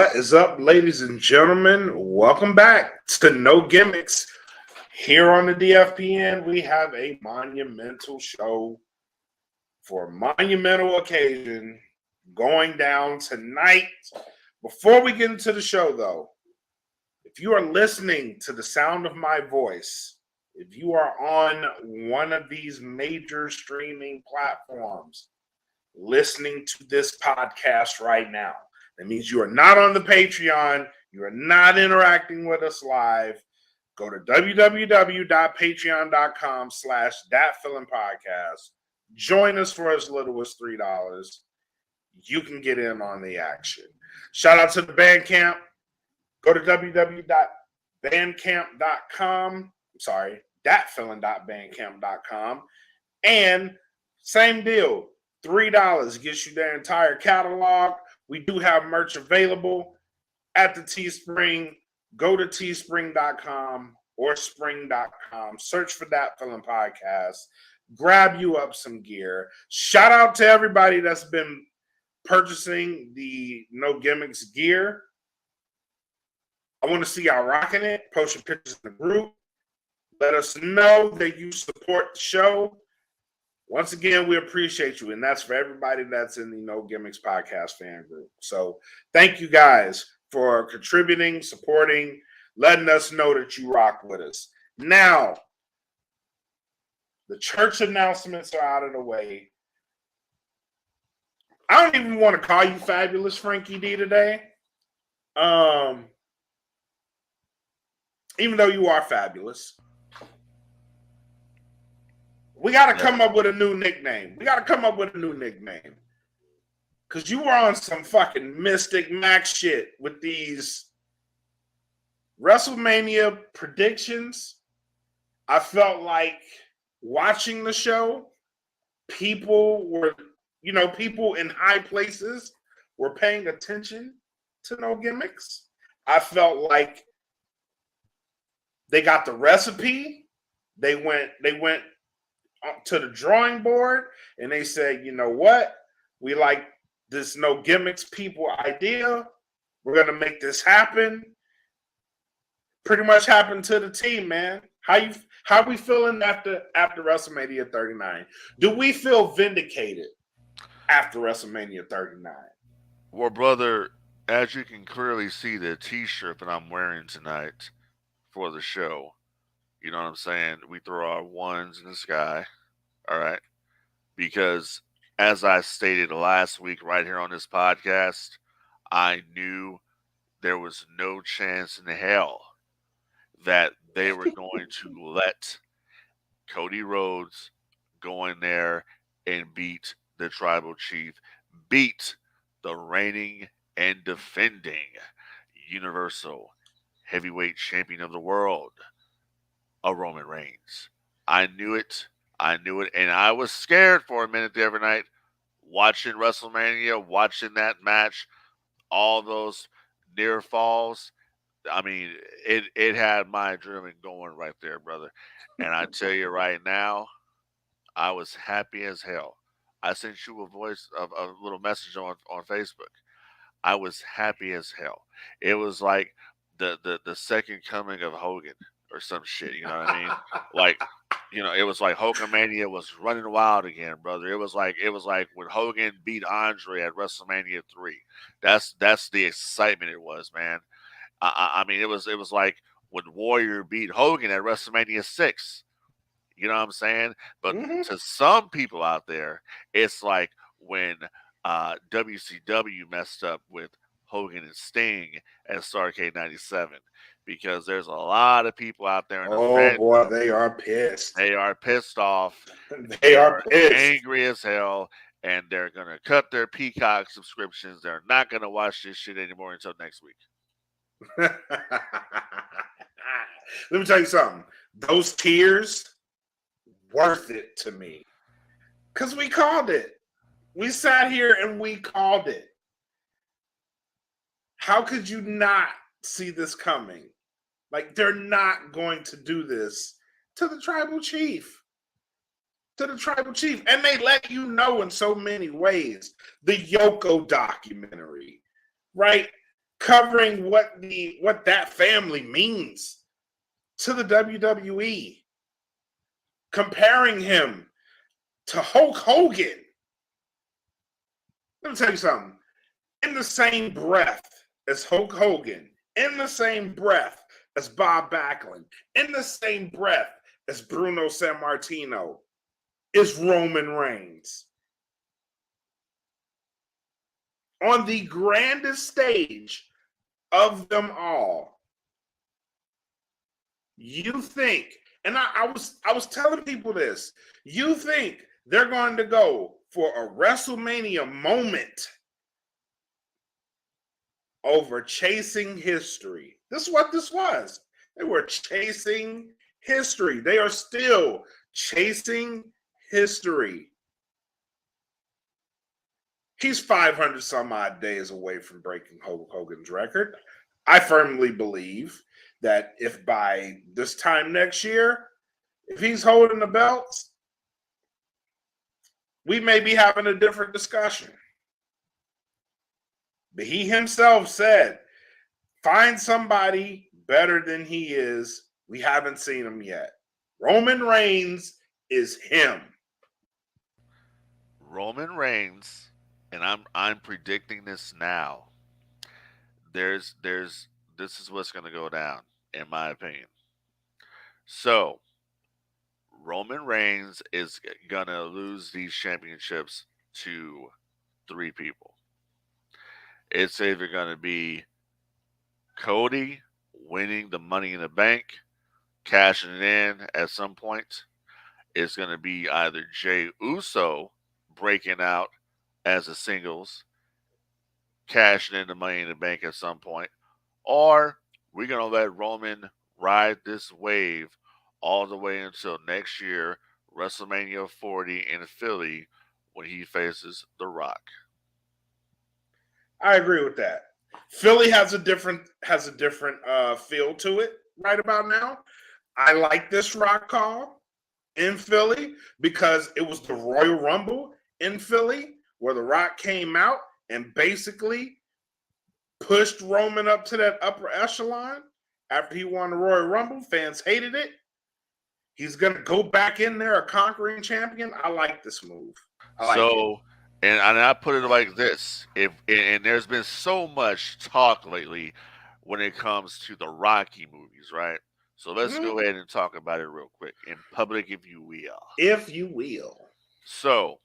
What is up, ladies and gentlemen? Welcome back to No Gimmicks. Here on the DFPN, we have a monumental show for a monumental occasion going down tonight. Before we get into the show, though, if you are listening to the sound of my voice, if you are on one of these major streaming platforms listening to this podcast right now, that means you are not on the Patreon, you are not interacting with us live. Go to www.patreon.com/thatfeelingpodcast. Join us for as little as $3. You can get in on the action. Shout out to the Bandcamp. Go to www.bandcamp.com. thatfeeling.bandcamp.com. And same deal, $3 gets you their entire catalog. We do have merch available at the Teespring. Go to teespring.com or spring.com. Search for That Feeling Podcast. Grab you up some gear. Shout out to everybody that's been purchasing the No Gimmicks gear. I want to see y'all rocking it. Post your pictures in the group. Let us know that you support the show. Once again, we appreciate you, and that's for everybody that's in the No Gimmicks podcast fan group. So thank you guys for contributing, supporting, letting us know that you rock with us. Now, the church announcements are out of the way. I don't even want to call you Fabulous Frankie D today, even though you are fabulous. We got to come up with a new nickname. Because you were on some fucking Mystic Max shit with these WrestleMania predictions. I felt like watching the show, people in high places were paying attention to No Gimmicks. I felt like they got the recipe. They went to the drawing board and they said, you know what? We like this No Gimmicks people idea. We're going to make this happen. Pretty much happened to the team, man. How we feeling after WrestleMania 39? Do we feel vindicated after WrestleMania 39? Well, brother, as you can clearly see the t-shirt that I'm wearing tonight for the show, you know what I'm saying? We throw our ones in the sky, all right? Because as I stated last week right here on this podcast, I knew there was no chance in hell that they were going to let Cody Rhodes go in there and beat the Tribal Chief, beat the reigning and defending Universal Heavyweight Champion of the world, a Roman Reigns. I knew it, and I was scared for a minute the other night, watching WrestleMania, watching that match, all those near falls. I mean, it had my adrenaline going right there, brother. And I tell you right now, I was happy as hell. I sent you a little message on Facebook. I was happy as hell. It was like the second coming of Hogan or some shit. You know what I mean? Like, it was like Hulkamania was running wild again, brother. It was like when Hogan beat Andre at WrestleMania 3. That's the excitement it was, man. I mean, it was like when Warrior beat Hogan at WrestleMania 6. You know what I'm saying? But to some people out there, it's like when WCW messed up with Hogan and Sting at Starrcade 97. Because there's a lot of people out there in the boy, they are pissed. They are pissed off. They are pissed. Angry as hell. And they're going to cut their Peacock subscriptions. They're not going to watch this shit anymore until next week. Let me tell you something. Those tears, worth it to me. Because we called it. We sat here and we called it. How could you not see this coming? Like, they're not going to do this to the Tribal Chief. And they let you know in so many ways. The Yoko documentary, right? covering what that family means to the WWE, comparing him to Hulk Hogan. Let me tell you something. In the same breath as Hulk Hogan, in the same breath as Bob Backlund, in the same breath as Bruno Sammartino, is Roman Reigns. On the grandest stage of them all, you think, and I was telling people this, you think they're going to go for a WrestleMania moment over chasing history. This is what this was. They were chasing history. They are still chasing history. He's 500 some odd days away from breaking Hulk Hogan's record. I firmly believe that if by this time next year, if he's holding the belts, we may be having a different discussion. But he himself said, find somebody better than he is. We haven't seen him yet. Roman Reigns is him. Roman Reigns, and I'm predicting this now. This is what's going to go down, in my opinion. So Roman Reigns is going to lose these championships to 3 people. It's either going to be Cody winning the Money in the Bank, cashing it in at some point. It's going to be either Jey Uso breaking out as a singles, cashing in the Money in the Bank at some point, or we're going to let Roman ride this wave all the way until next year, WrestleMania 40 in Philly, when he faces The Rock. I agree with that. Philly has a different feel to it right about now. I like this Rock call in Philly because it was the Royal Rumble in Philly where The Rock came out and basically pushed Roman up to that upper echelon after he won the Royal Rumble. Fans hated it. He's going to go back in there a conquering champion. I like this move. I like it. And I put it like this: and there's been so much talk lately when it comes to the Rocky movies, right? So let's go ahead and talk about it real quick, in public, if you will. If you will. So,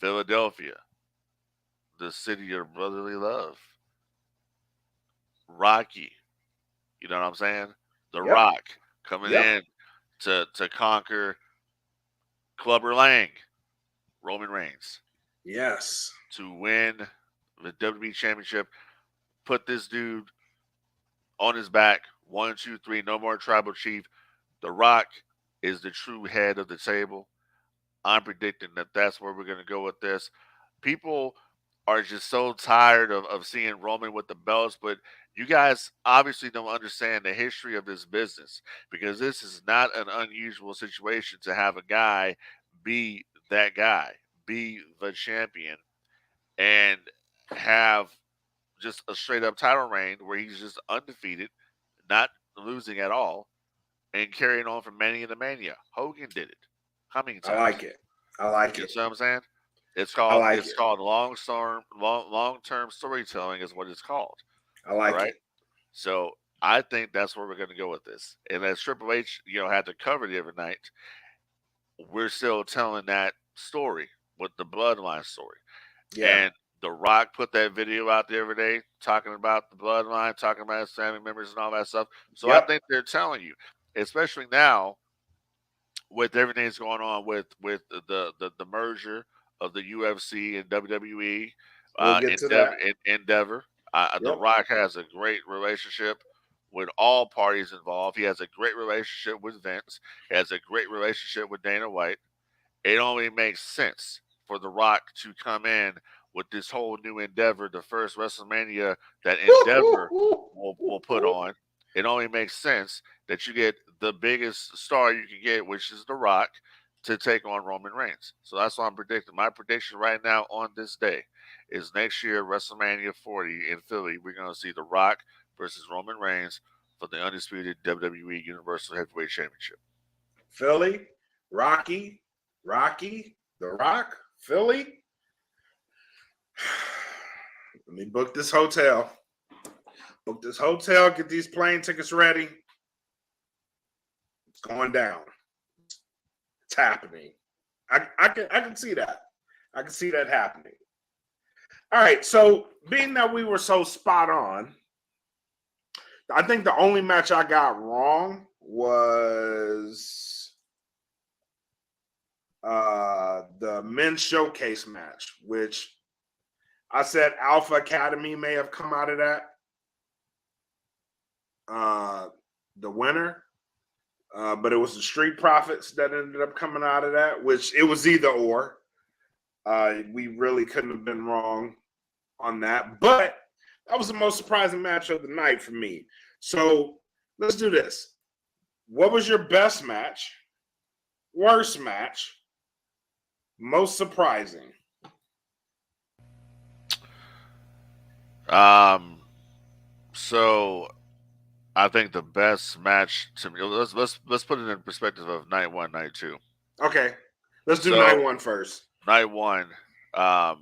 Philadelphia, the city of brotherly love. Rocky, you know what I'm saying? The Rock coming in to conquer Clubber Lang, Roman Reigns. Yes. To win the WWE Championship, put this dude on his back. 1, 2, 3, no more tribal chief. The Rock is the true head of the table. I'm predicting that that's where we're going to go with this. People are just so tired of seeing Roman with the belts, but you guys obviously don't understand the history of this business, because this is not an unusual situation to have a guy be that guy, be the champion, and have just a straight up title reign where he's just undefeated, not losing at all, and carrying on from Mania to Mania. Hogan did it. How many times? I like it. I like You it. know what I'm saying? It's called long term storytelling is what it's called. I like it. So I think that's where we're going to go with this. And as Triple H, had to cover the other night, we're still telling that story with the bloodline story. Yeah. And The Rock put that video out the other day talking about the bloodline, talking about his family members and all that stuff. So I think they're telling you, especially now with everything that's going on with the merger of the UFC and WWE, We'll get to that. Endeavor. The Rock has a great relationship with all parties involved. He has a great relationship with Vince. He has a great relationship with Dana White. It only makes sense for The Rock to come in with this whole new endeavor, the first WrestleMania that Endeavor will put on. It only makes sense that you get the biggest star you can get, which is The Rock, to take on Roman Reigns. So that's what I'm predicting. My prediction right now on this day is next year, WrestleMania 40 in Philly, we're going to see The Rock versus Roman Reigns for the undisputed WWE Universal Heavyweight Championship. Philly, Rocky, The Rock, Philly. Let me book this hotel. Get these plane tickets ready. It's going down. It's happening. I can see that. I can see that happening. All right, so being that we were so spot on, I think the only match I got wrong was the men's showcase match, which I said Alpha Academy may have come out of that. The winner. But it was the Street Profits that ended up coming out of that, which it was either or. We really couldn't have been wrong on that. But that was the most surprising match of the night for me. So let's do this. What was your best match, worst match, most surprising? So I think the best match to me. Let's put it in perspective of night one, night two. Okay, let's do night one first. Night one, I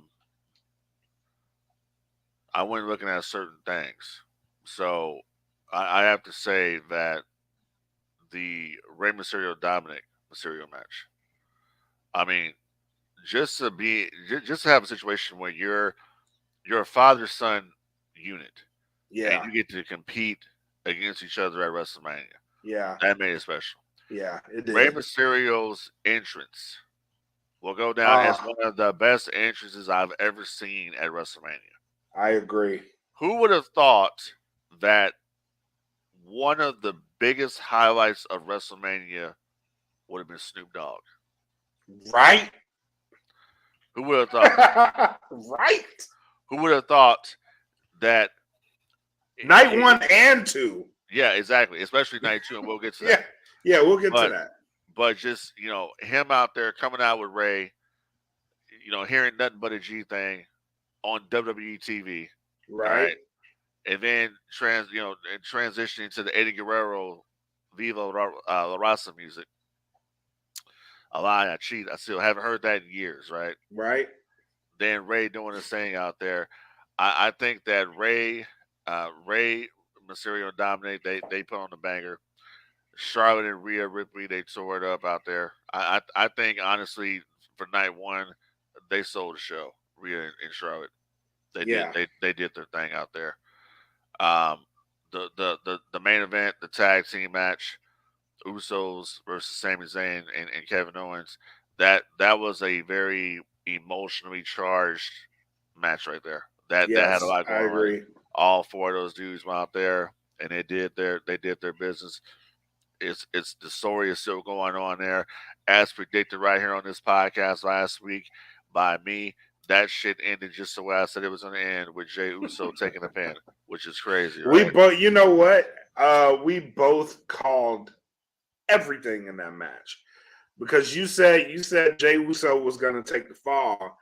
went looking at certain things. So I have to say that the Rey Mysterio Dominic Mysterio match. I mean, just to have a situation where you're a father son unit, Yeah, and you get to compete against each other at WrestleMania. Yeah, that made it special. Yeah, it did. Rey Mysterio's entrance will go down as one of the best entrances I've ever seen at WrestleMania. I agree. Who would have thought that one of the biggest highlights of WrestleMania would have been Snoop Dogg? Right? Who would have thought? Right? Who would have thought that night one and two? Yeah, exactly. Especially night two, and we'll get to that. Yeah, we'll get to that. But just, him out there coming out with Ray, hearing nothing but a G thing on WWE TV. Right. And then transitioning to the Eddie Guerrero Viva La Raza music. A lie, I cheat. I still haven't heard that in years, right? Right. Then Ray doing his thing out there. I think that Ray, Mysterio, and Dominic, they put on the banger. Charlotte and Rhea Ripley, they tore it up out there. I think honestly, for night one, they sold the show. Rhea and Charlotte, they did their thing out there. The main event, the tag team match, Usos versus Sami Zayn and Kevin Owens. That was a very emotionally charged match right there. That had a lot going on. I agree. All four of those dudes went out there and they did their business. It's the story is still going on there, as predicted right here on this podcast last week by me. That shit ended just the way I said it was going to end, with Jey Uso taking a pin, which is crazy. Right? We both, you know what? We both called everything in that match, because you said Jey Uso was going to take the fall.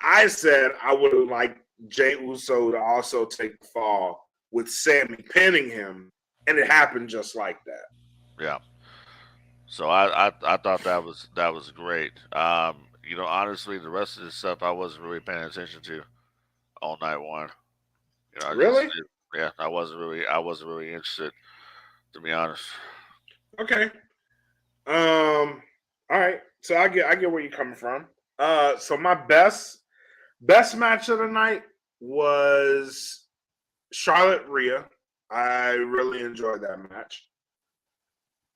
I said I would have liked Jey Uso to also take the fall with Sammy pinning him, and it happened just like that. Yeah. So I thought that was great. Honestly, the rest of the stuff I wasn't really paying attention to all night one. Really? I wasn't really interested, to be honest. Okay. All right. So I get where you're coming from. So my best match of the night was Charlotte Rhea. I really enjoyed that match.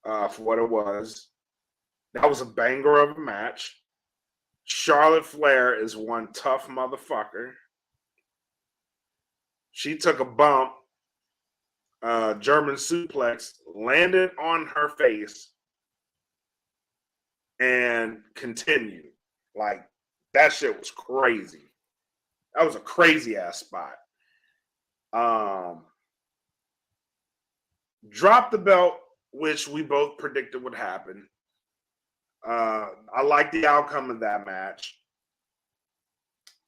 For what it was. That was a banger of a match. Charlotte Flair is one tough motherfucker. She took a bump, German suplex, landed on her face, and continued. Like, that shit was crazy. That was a crazy ass spot. Dropped the belt, which we both predicted would happen. I like the outcome of that match.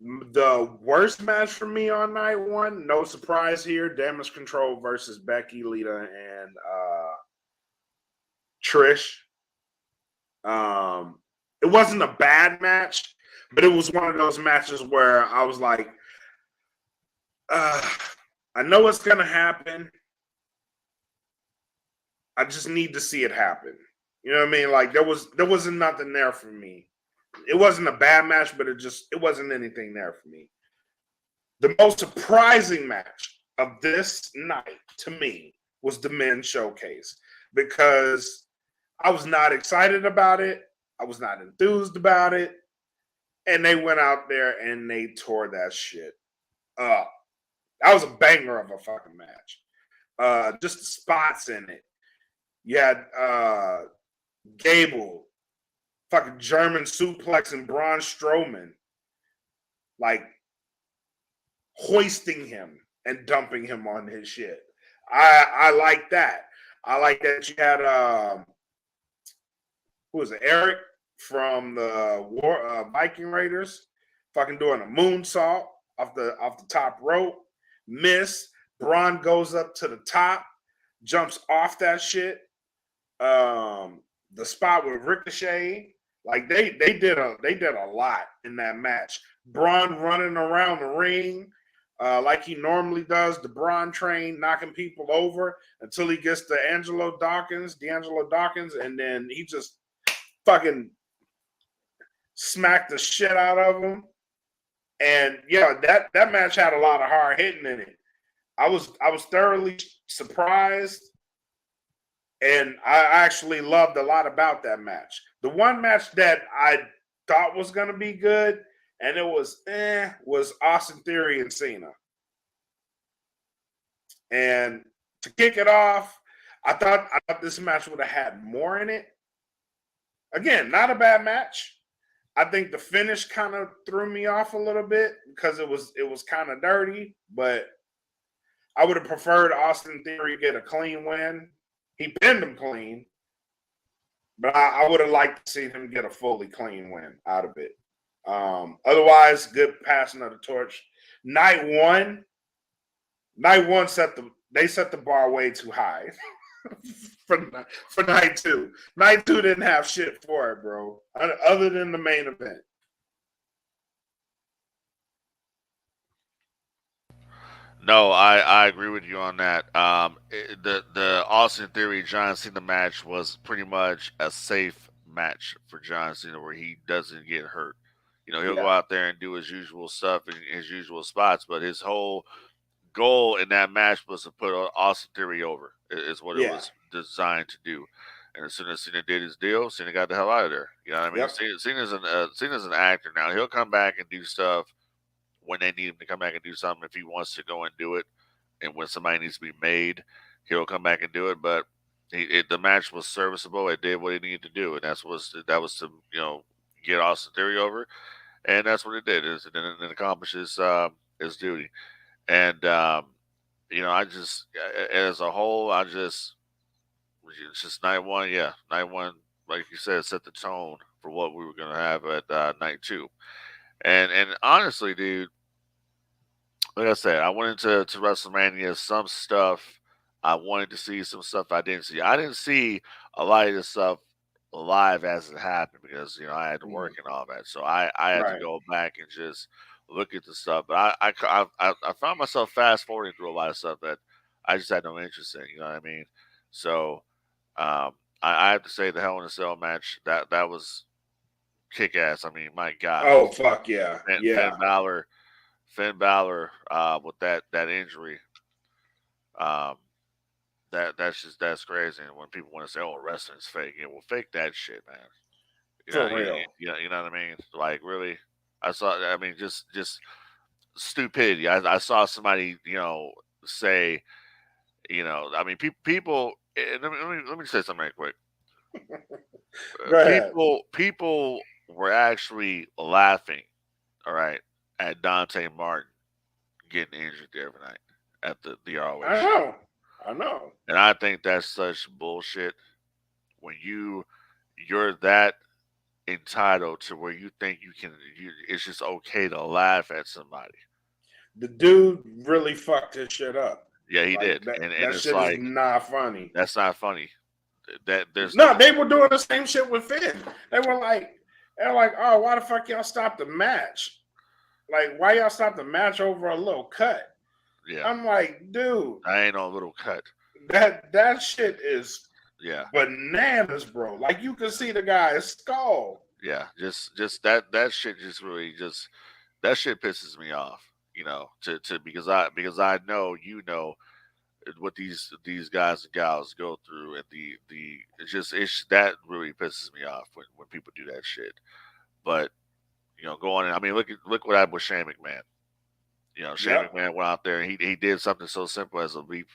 The worst match for me on night one, no surprise here, Damage Control versus Becky, Lita, and Trish. It wasn't a bad match, but it was one of those matches where I was like, I know it's gonna happen. I just need to see it happen. You know what I mean? Like there wasn't nothing there for me. It wasn't a bad match, but it wasn't anything there for me. The most surprising match of this night to me was the men's showcase because I was not excited about it. I was not enthused about it. And they went out there and they tore that shit up. That was a banger of a fucking match. Just the spots in it. You had Gable, fucking German suplex and Braun Strowman, like hoisting him and dumping him on his shit. I like that. I like that you had who was it? Eric from the Viking Raiders, fucking doing a moonsault off the top rope. Miss Braun goes up to the top, jumps off that shit. The spot with Ricochet, like they did a lot in that match. Braun running around the ring like he normally does, the Braun train, knocking people over until he gets to D'Angelo Dawkins, and then he just fucking smacked the shit out of him. And yeah, that match had a lot of hard hitting in it. I was thoroughly surprised, and I actually loved a lot about that match. The one match that I thought was going to be good, and it was Austin Theory and Cena. And to kick it off, I thought this match would have had more in it. Again, not a bad match. I think the finish kind of threw me off a little bit because it was kind of dirty, but I would have preferred Austin Theory get a clean win. He pinned him clean, but I would have liked to see him get a fully clean win out of it. Otherwise, good passing of the torch. Night one set the bar way too high for night two. Night two didn't have shit for it, bro, other than the main event. No, I agree with you on that. The Austin Theory John Cena match was pretty much a safe match for John Cena where he doesn't get hurt. You know, he'll go Yeah. out there and do his usual stuff in his usual spots, but his whole goal in that match was to put Austin Theory over. Is what it Yeah. was designed to do. And as soon as Cena did his deal, Cena got the hell out of there. You know what I mean? Yep. Cena's an actor now. He'll come back and do stuff when they need him to come back and do something. If he wants to go and do it, and when somebody needs to be made, he'll come back and do it. But the match was serviceable. It did what it needed to do, and that was to get Austin Theory over, and that's what it did. It accomplished his duty. And I just as a whole, it's just night one. Yeah, night one, like you said, set the tone for what we were going to have at night two. And honestly, dude, like I said, I went into WrestleMania. Some stuff I wanted to see, some stuff I didn't see. I didn't see a lot of this stuff live as it happened because I had to work and all that. So I had to Right. go back and just look at the stuff. But I found myself fast forwarding through a lot of stuff that I just had no interest in. You know what I mean? So I have to say the Hell in a Cell match that was kick ass. I mean, my God, Oh fuck yeah. Finn Yeah. Balor. Finn Balor with that injury, um, that's crazy. And when people want to say, "Oh, wrestling's fake," yeah, well, fake that shit, man. For real. You know what I mean? Like, really, I saw. I mean, just stupidity. I saw somebody, say, I mean, people. Let me say something right quick. Go ahead. People were actually laughing, all right, at Dante Martin getting injured the other night at the ROH I show. know. I know. And I think that's such bullshit when you're that. entitled to where you think it's just okay to laugh at somebody. The dude really fucked his shit up. Yeah, he Like did, and that it's shit is like not funny. that's not funny. That there's No, nothing. they were doing the same shit with Finn. They're like, oh, why the fuck y'all stop the match? Like, why y'all stop the match over a little cut? Yeah, I'm like, dude, I ain't no little cut. that shit is Yeah, bananas, bro. Like you can see the guy's skull. yeah. Just that shit just really just that shit pisses me off. You know, to because I know what these guys and gals go through, and the it's that really pisses me off when people do that shit. But go on. I mean, look what happened with Shane McMahon. Shane Yep. McMahon went out there and he did something so simple as a leap.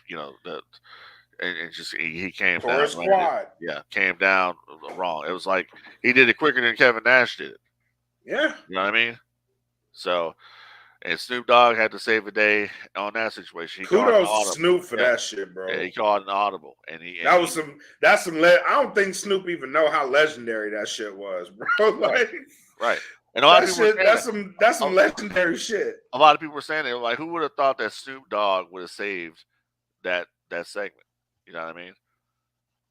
And just he came For down, his landed. squad. Yeah, came down wrong. It was like he did it quicker than Kevin Nash did it. Yeah. You know what I mean? So, and Snoop Dogg had to save a day on that situation. He called an Kudos to audible. Snoop for Yeah, that shit, yeah, bro. he called an audible, and That was some. That's some. I don't think Snoop even know how legendary that shit was, bro. right, Like right. And a lot of that people were shit. saying that. That's A, some legendary shit. a lot of people were saying they were like, who would have thought that Snoop Dogg would have saved that segment? You know what I mean?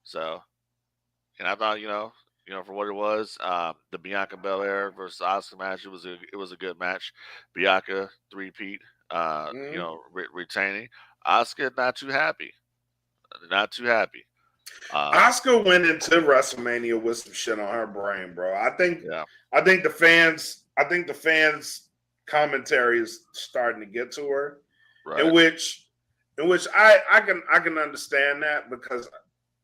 So, and I thought, for what it was, the Bianca Belair versus Asuka match, it was a good match. Bianca three-peat, Mm-hmm. retaining. Asuka not too happy. Oscar went into WrestleMania with some shit on her brain, bro. Yeah, I think the fans commentary is starting to get to her, in right. which I can understand that because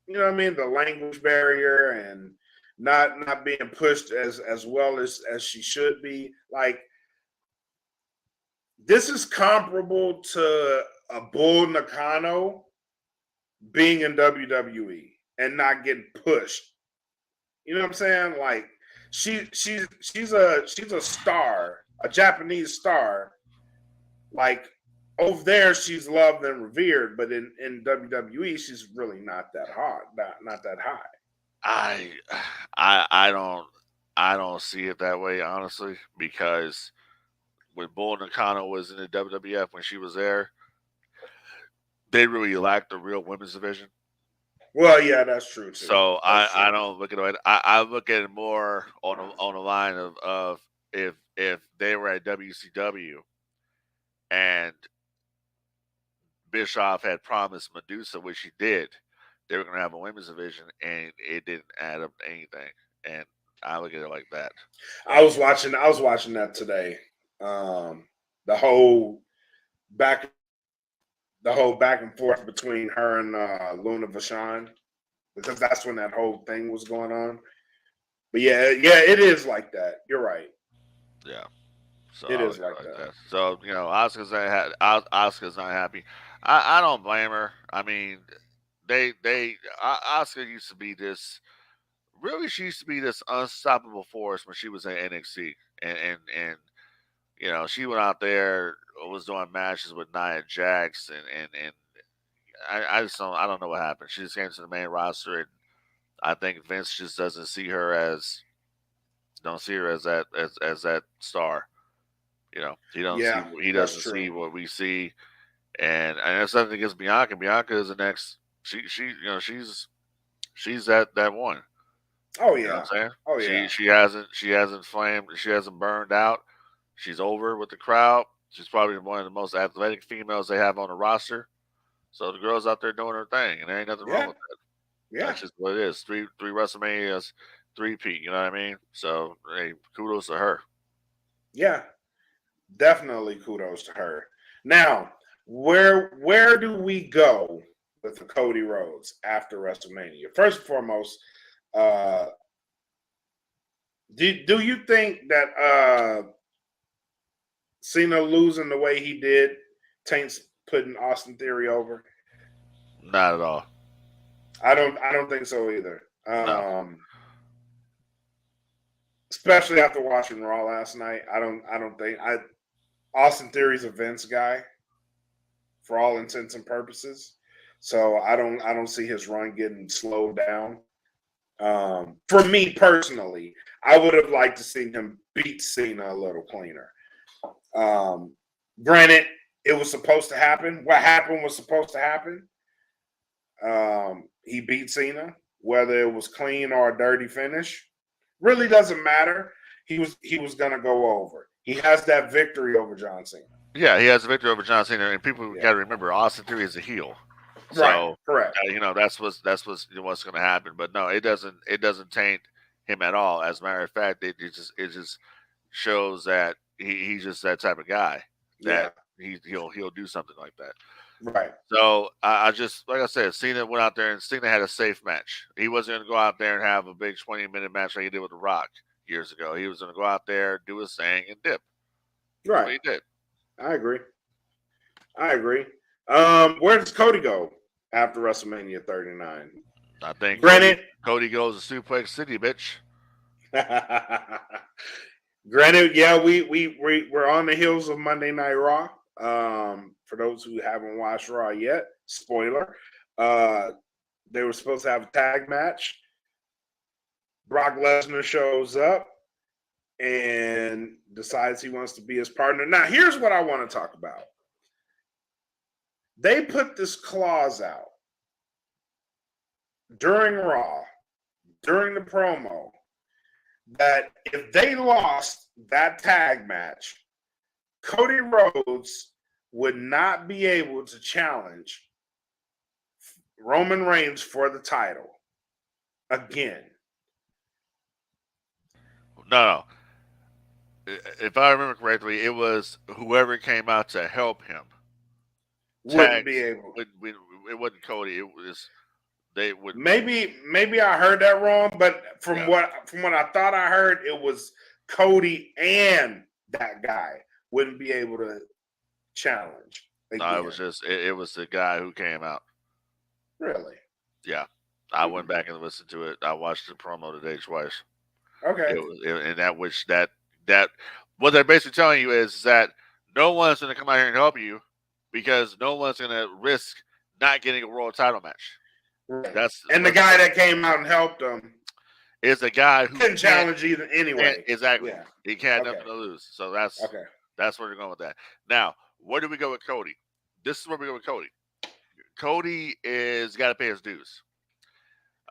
you know what I mean, the language barrier and not being pushed as well as she should be. Like this is comparable to a Bull Nakano being in WWE and not getting pushed. You know what I'm saying? Like she's a star, a Japanese star. Like over there, she's loved and revered, but in WWE, she's really not that hot, not that high. I, I don't see it that way honestly because when Bull Nakano was in the WWF when she was there, they really lacked the real women's division. Well, yeah, that's true too. So That's I true. don't look at it. I look at it more on the line of if they were at WCW and Bischoff had promised Medusa, which he did, they were going to have a women's division, and it didn't add up to anything. And I look at it like that. I So was watching that today. The whole back back and forth between her and Luna Vachon because that's when that whole thing was going on. But yeah, it is like that. You're right. yeah, so It I look is at it like like that. that. So Oscar's not happy. I don't blame her. I mean, Oscar used to be this. Really, she used to be this unstoppable force when she was in NXT, and she went out there, was doing matches with Nia Jax, and I don't know what happened. She just came to the main roster, and I think Vince just doesn't see her as don't see her as that star. Yeah, He that's doesn't true. see what we see, and that's nothing against Bianca. Bianca is the next. She's that one. Oh You know what yeah. I'm saying? Oh She yeah. she hasn't she hasn't flamed. She hasn't burned out. She's over with the crowd. She's probably one of the most athletic females they have on the roster. So the girl's out there doing her thing, and there ain't nothing wrong Yeah. with that. Yeah. That's just what it is. Three WrestleManias, three-peat. You know what I mean? So hey, kudos to her. Yeah. Definitely kudos to her. Now, where do we go with the Cody Rhodes after WrestleMania? First and foremost, uh do you think that Cena losing the way he did taints putting Austin Theory over? Not at all. I don't think so either. No. Especially after watching Raw last night. I don't think I Austin Theory's a Vince guy for all intents and purposes. So I don't see his run getting slowed down. For me personally, I would have liked to see him beat Cena a little cleaner. Granted, it was supposed to happen. What happened was supposed to happen. He beat Cena, whether it was clean or a dirty finish, really doesn't matter. He was gonna go over. He has that victory over John Cena. Yeah, he has a victory over John Cena, and people Yeah. got to remember Austin Theory is a heel. Right, So correct. that's what's going to happen. But no, it doesn't taint him at all. As a matter of fact, it just shows that he's just that type of guy that he'll do something like that. Right. So I just, like I said, Cena went out there and Cena had a safe match. He wasn't going to go out there and have a big 20-minute match like he did with The Rock years ago. He was going to go out there, do his thing, and dip. That's Right. what he did. I agree. Where does Cody go after WrestleMania 39? I think Granted, Cody goes to Suplex City, bitch. Granted, yeah, we're on the heels of Monday Night Raw. For those who haven't watched Raw yet, spoiler, they were supposed to have a tag match. Brock Lesnar shows up and decides he wants to be his partner. Now, here's what I want to talk about. They put this clause out during Raw, during the promo, that if they lost that tag match, Cody Rhodes would not be able to challenge Roman Reigns for the title again. No. If I remember correctly, it was whoever came out to help him. Wouldn't be able. It wasn't Cody. It was they would. Maybe I heard that wrong, but from what I thought I heard, it was Cody and that guy wouldn't be able to challenge. Again. No, it was just it was the guy who came out. Really? Yeah, I went back and listened to it. I watched the promo today twice. Okay. And that what they're basically telling you is that no one's going to come out here and help you because no one's going to risk not getting a world title match. Right. The guy that came out and helped them is a guy who couldn't challenge either anyway. Exactly. Yeah. He can't have nothing to lose. So that's where they're going with that. Now, where do we go with Cody? This is where we go with Cody. Cody is got to pay his dues.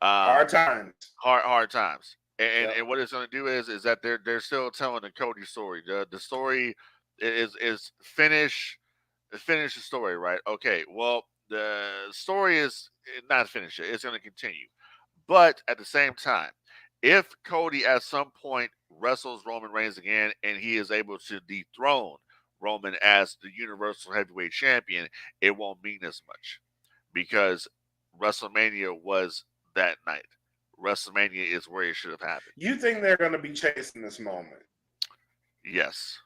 Hard times. Hard times. And what it's going to do is that they're still telling the Cody story. The story is finish the story, right? Okay. Well, the story is not finished. It's going to continue, but at the same time, if Cody at some point wrestles Roman Reigns again and he is able to dethrone Roman as the Universal Heavyweight Champion, it won't mean as much because WrestleMania was that night. WrestleMania is where it should have happened. You think they're going to be chasing this moment? Yes.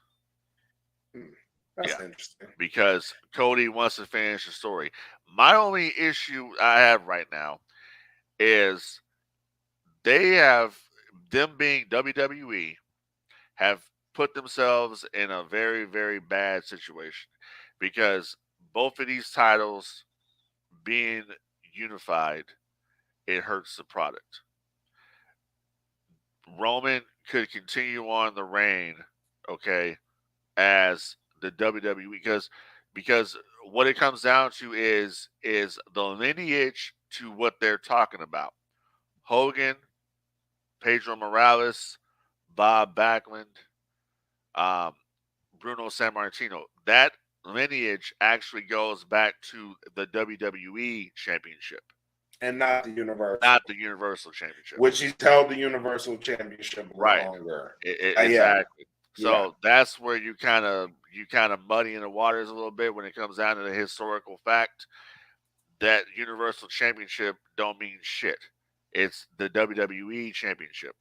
That's interesting. Because Cody wants to finish the story. My only issue I have right now is them being WWE, have put themselves in a very, very bad situation because both of these titles being unified, it hurts the product. Roman could continue on the reign, okay, as the WWE because what it comes down to is the lineage to what they're talking about. Hogan, Pedro Morales, Bob Backlund, Bruno Sammartino. That lineage actually goes back to the WWE Championship. And not the Universal. Not the Universal Championship. Which he's held the Universal Championship longer. Exactly. So that's where you kind of muddy in the waters a little bit when it comes down to the historical fact that Universal Championship don't mean shit. It's the WWE Championship.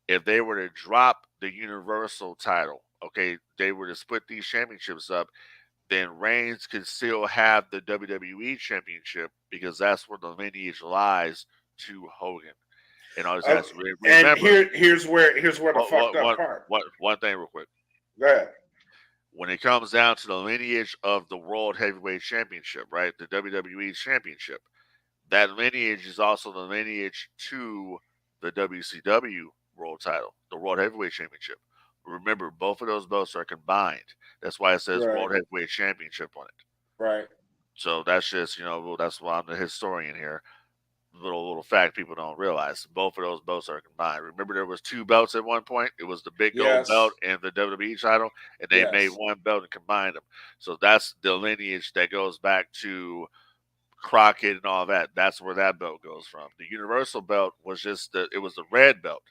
If they were to drop the Universal title, okay, they were to split these championships up, then Reigns could still have the WWE Championship because that's where the lineage lies to Hogan. And all this remember, and here's where the fucked up part. One thing real quick. Go ahead. When it comes down to the lineage of the World Heavyweight Championship, right, the WWE Championship, that lineage is also the lineage to the WCW World Title, the World Heavyweight Championship. Remember, both of those belts are combined. That's why it says Right. World Heavyweight Championship on it. Right. So that's just, that's why I'm the historian here. Little fact people don't realize. Both of those belts are combined. Remember, there was two belts at one point. It was the big gold Yes. belt and the WWE title, and they made Yes. one belt and combined them. So that's the lineage that goes back to Crockett and all that. That's where that belt goes from. The Universal belt was just it was the red belt,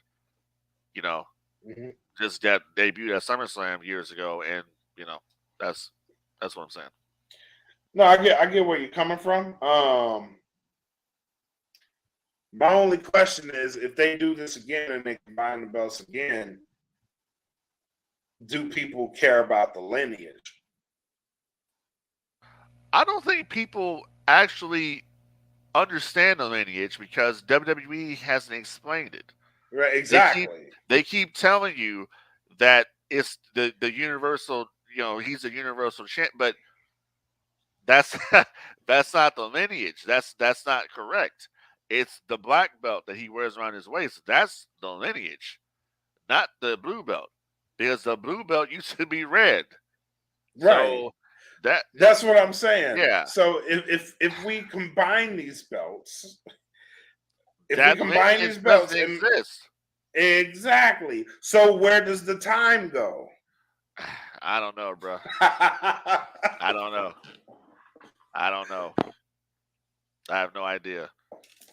you know, Hmm. just that debuted at SummerSlam years ago, and that's that's what I'm saying. No, I get where you're coming from. My only question is, if they do this again and they combine the belts again, do people care about the lineage? I don't think people actually understand the lineage because WWE hasn't explained it. Right, They keep exactly. they keep telling you that it's the universal. He's a universal champ, but that's that's not the lineage. That's not correct. It's the black belt that he wears around his waist. That's the lineage, not the blue belt, because the blue belt used to be red. Right. So that That's what I'm saying. yeah, So if we combine these belts, if we that combine lineage these belts doesn't and exist. exactly, so where does the time go? I don't know, bro. I don't know. I don't know. I have no idea.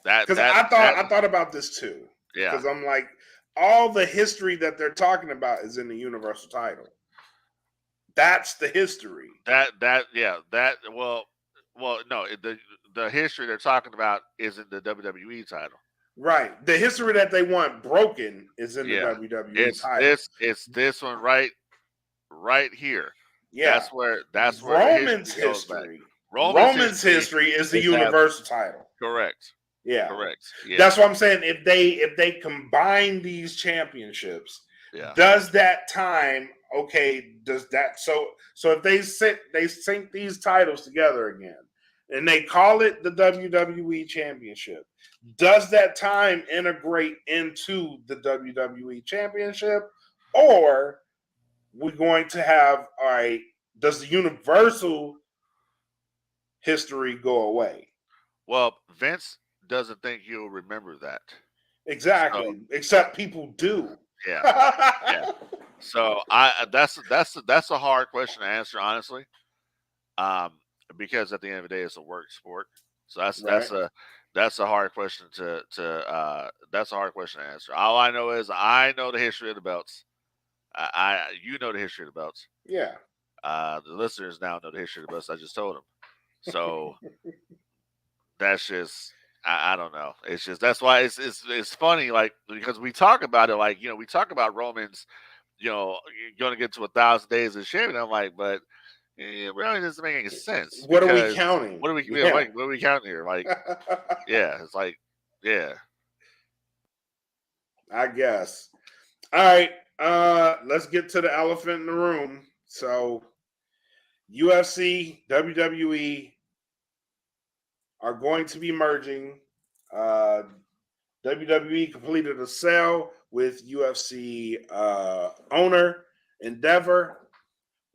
That Because that I that thought about this too. yeah. Because I'm like, all the history that they're talking about is in the Universal title. That's the history. Well no, the history they're talking about isn't the WWE title. Right. The history that they want broken is in the Yeah. WWE It's title. this one right here. Yeah. That's where the Roman's history goes back. history. Roman's Roman's history history is the is that Universal title. correct. Yeah. Correct. Yeah. That's what I'm saying. If they combine these championships, Yeah. does that time does that so if they sync these titles together again and they call it the WWE Championship, does that time integrate into the WWE Championship, or we're going to have, all right, does the Universal history go away? Well, Vince doesn't think you'll remember that. So Exactly. Except people do. yeah. Yeah. So that's a hard question to answer, honestly. Um, because at the end of the day, it's a work sport. So Right. that's a hard question to that's a hard question to answer. All I know is I know the history of the belts. You know the history of the belts. Yeah. The listeners now know the history of the belts. I just told them. So that's just I don't know. It's just that's why it's funny, like because we talk about it like we talk about Romans, you're going to get to 1,000 days of champion. I'm like, but it really doesn't make any sense What are we because counting? what Yeah. are we counting here? Like, yeah, it's like, yeah, I guess. All right. Let's get to the elephant in the room. So UFC, WWE are going to be merging. WWE completed a sale with UFC owner Endeavor.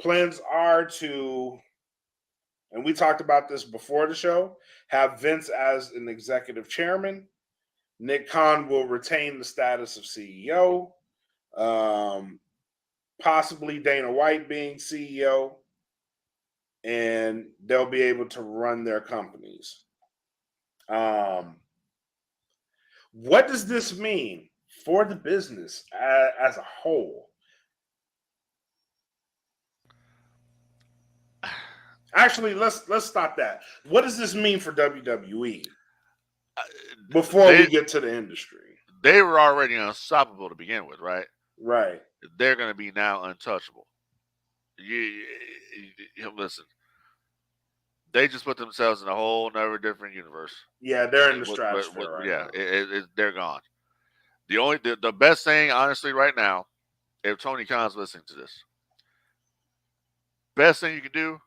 Plans are to, and we talked about this before the show, have Vince as an executive chairman. Nick Khan will retain the status of CEO. Um, Possibly Dana White being CEO, and they'll be able to run their companies. Um, what does this mean for the business as a whole? Actually, let's stop that. What does this mean for WWE before they we get to the industry? they were already unstoppable to begin with, right? Right. They're going to be now untouchable. You, listen, they just put themselves in a whole another different universe. Yeah, they're in the stratosphere right Yeah, now. they're gone. The best thing, honestly, right now, if Tony Khan's listening to this, best thing you can do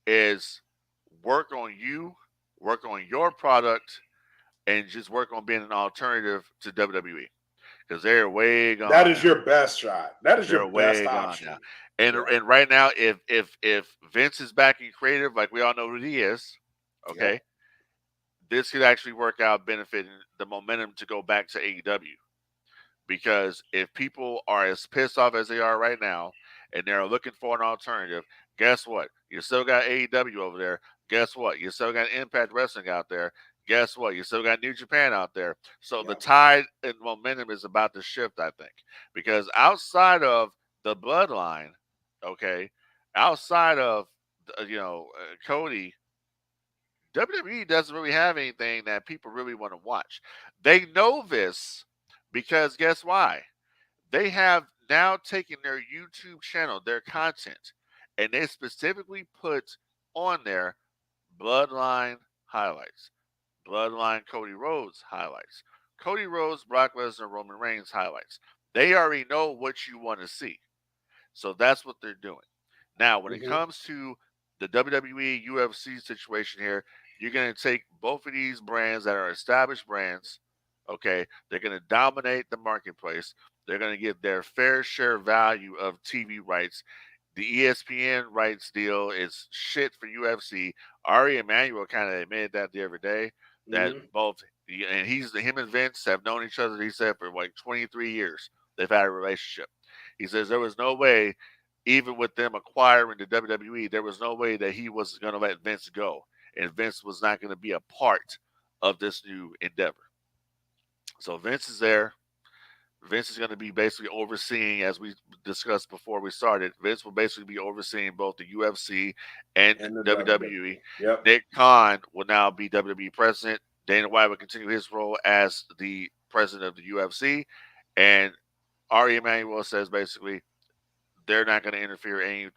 is work on you, work on your product, and just work on being an alternative to WWE because they're way That gone is now. your best shot. That is They're your best way gone option. now. And Yeah. and right now, if Vince is backing creative, like we all know who he is, Yep. okay, this could actually work out benefiting the momentum to go back to AEW. Because if people are as pissed off as they are right now and they're looking for an alternative, guess what? You still got AEW over there. Guess what? You still got Impact Wrestling out there. Guess what? You still got New Japan out there. So the Yep. tide and momentum is about to shift, I think. Because outside of the bloodline, okay, outside of Cody, WWE doesn't really have anything that people really want to watch. They know this because guess why? They have now taken their YouTube channel, their content, and they specifically put on there Bloodline highlights, Bloodline Cody Rhodes highlights, Cody Rhodes, Brock Lesnar, Roman Reigns highlights. They already know what you want to see. So that's what they're doing. Now, when it Mm-hmm. comes to the WWE UFC situation here, you're going to take both of these brands that are established brands, okay? They're going to dominate the marketplace. They're going to get their fair share value of TV rights. The ESPN rights deal is shit for UFC. Ari Emanuel kind of admitted that the other day that Mm-hmm. both and him and Vince have known each other. He said for like 23 years they've had a relationship. He says there was no way, even with them acquiring the WWE, there was no way that he was going to let Vince go, and Vince was not going to be a part of this new endeavor. So Vince is there. Vince is going to be basically overseeing, as we discussed before we started. Vince will basically be overseeing both the UFC and And the WWE. WWE. Yep. Nick Khan will now be WWE president. Dana White will continue his role as the president of the UFC, and Ari Emanuel says basically they're not going to interfere in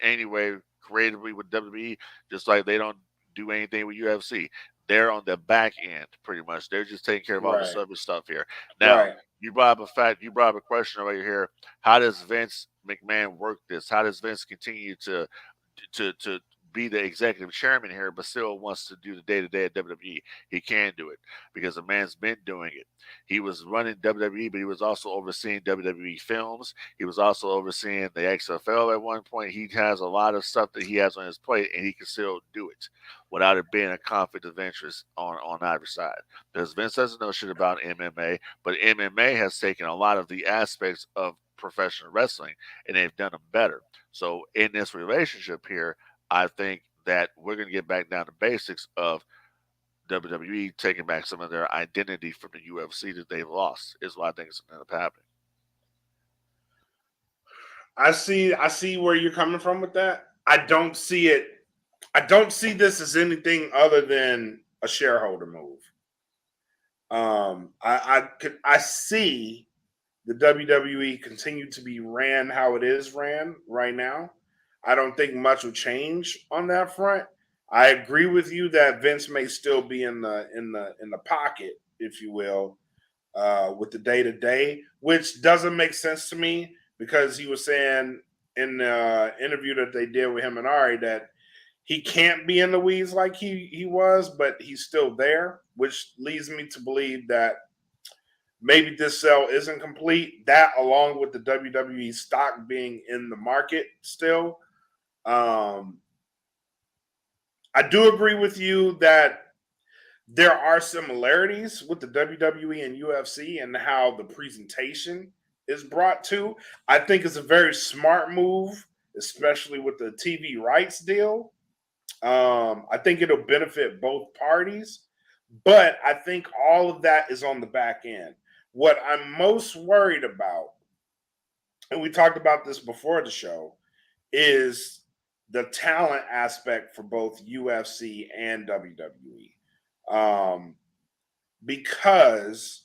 any way creatively with WWE, just like they don't do anything with UFC. They're on the back end, pretty much. They're just taking care of all the Right. service stuff here. Now, Right. you brought up a question right here. How does Vince McMahon work this? How does Vince continue to be the executive chairman here, but still wants to do the day to day at WWE? He can do it because the man's been doing it. He was running WWE, but he was also overseeing WWE films. He was also overseeing the XFL at one point. He has a lot of stuff that he has on his plate, and he can still do it without it being a conflict of interest on either side. Because Vince doesn't know shit about MMA, but MMA has taken a lot of the aspects of professional wrestling and they've done them better. So in this relationship here, I think that we're going to get back down to basics of WWE taking back some of their identity from the UFC that they've lost is what I think is going to end up happening. I see where you're coming from with that. I don't see it. I don't see this as anything other than a shareholder move. I see the WWE continue to be ran how it is ran right now. I don't think much will change on that front. I agree with you that Vince may still be in the pocket, if you will, with the day to day, which doesn't make sense to me because he was saying in the interview that they did with him and Ari that he can't be in the weeds like he was, but he's still there, which leads me to believe that maybe this sale isn't complete. That, along with the WWE stock being in the market still, um, I do agree with you that there are similarities with the WWE and UFC and how the presentation is brought to. I think it's a very smart move, especially with the TV rights deal. I think it'll benefit both parties, but I think all of that is on the back end. What I'm most worried about, and we talked about this before the show, is the talent aspect for both UFC and WWE. Because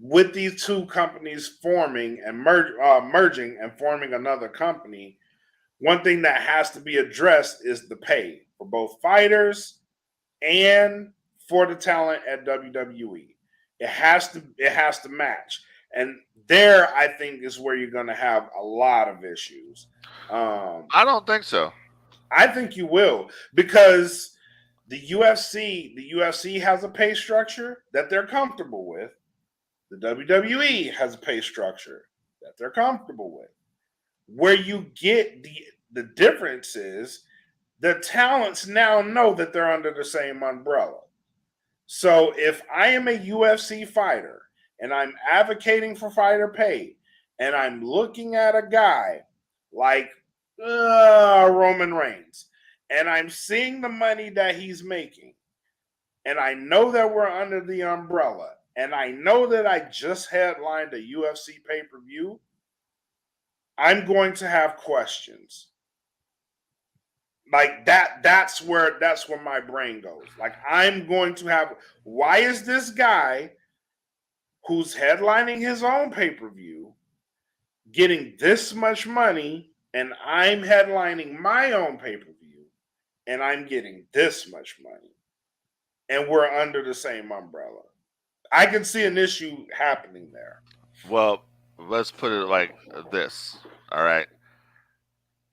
with these two companies forming and merging and forming another company, one thing that has to be addressed is the pay for both fighters and for the talent at WWE. It has to match. And there I think is where you're gonna have a lot of issues. I don't think so. I think you will because the UFC has a pay structure that they're comfortable with. The WWE has a pay structure that they're comfortable with. Where you get the difference is the talents now know that they're under the same umbrella. So if I am a UFC fighter and I'm advocating for fighter pay, and I'm looking at a guy like Roman Reigns, and I'm seeing the money that he's making, and I know that we're under the umbrella, and I know that I just headlined a UFC pay-per-view, I'm going to have questions. Like that's where my brain goes. Like I'm going to have, why is this guy who's headlining his own pay-per-view getting this much money, and I'm headlining my own pay-per-view and I'm getting this much money, and we're under the same umbrella? I can see an issue happening there. Well, let's put it like this. All right.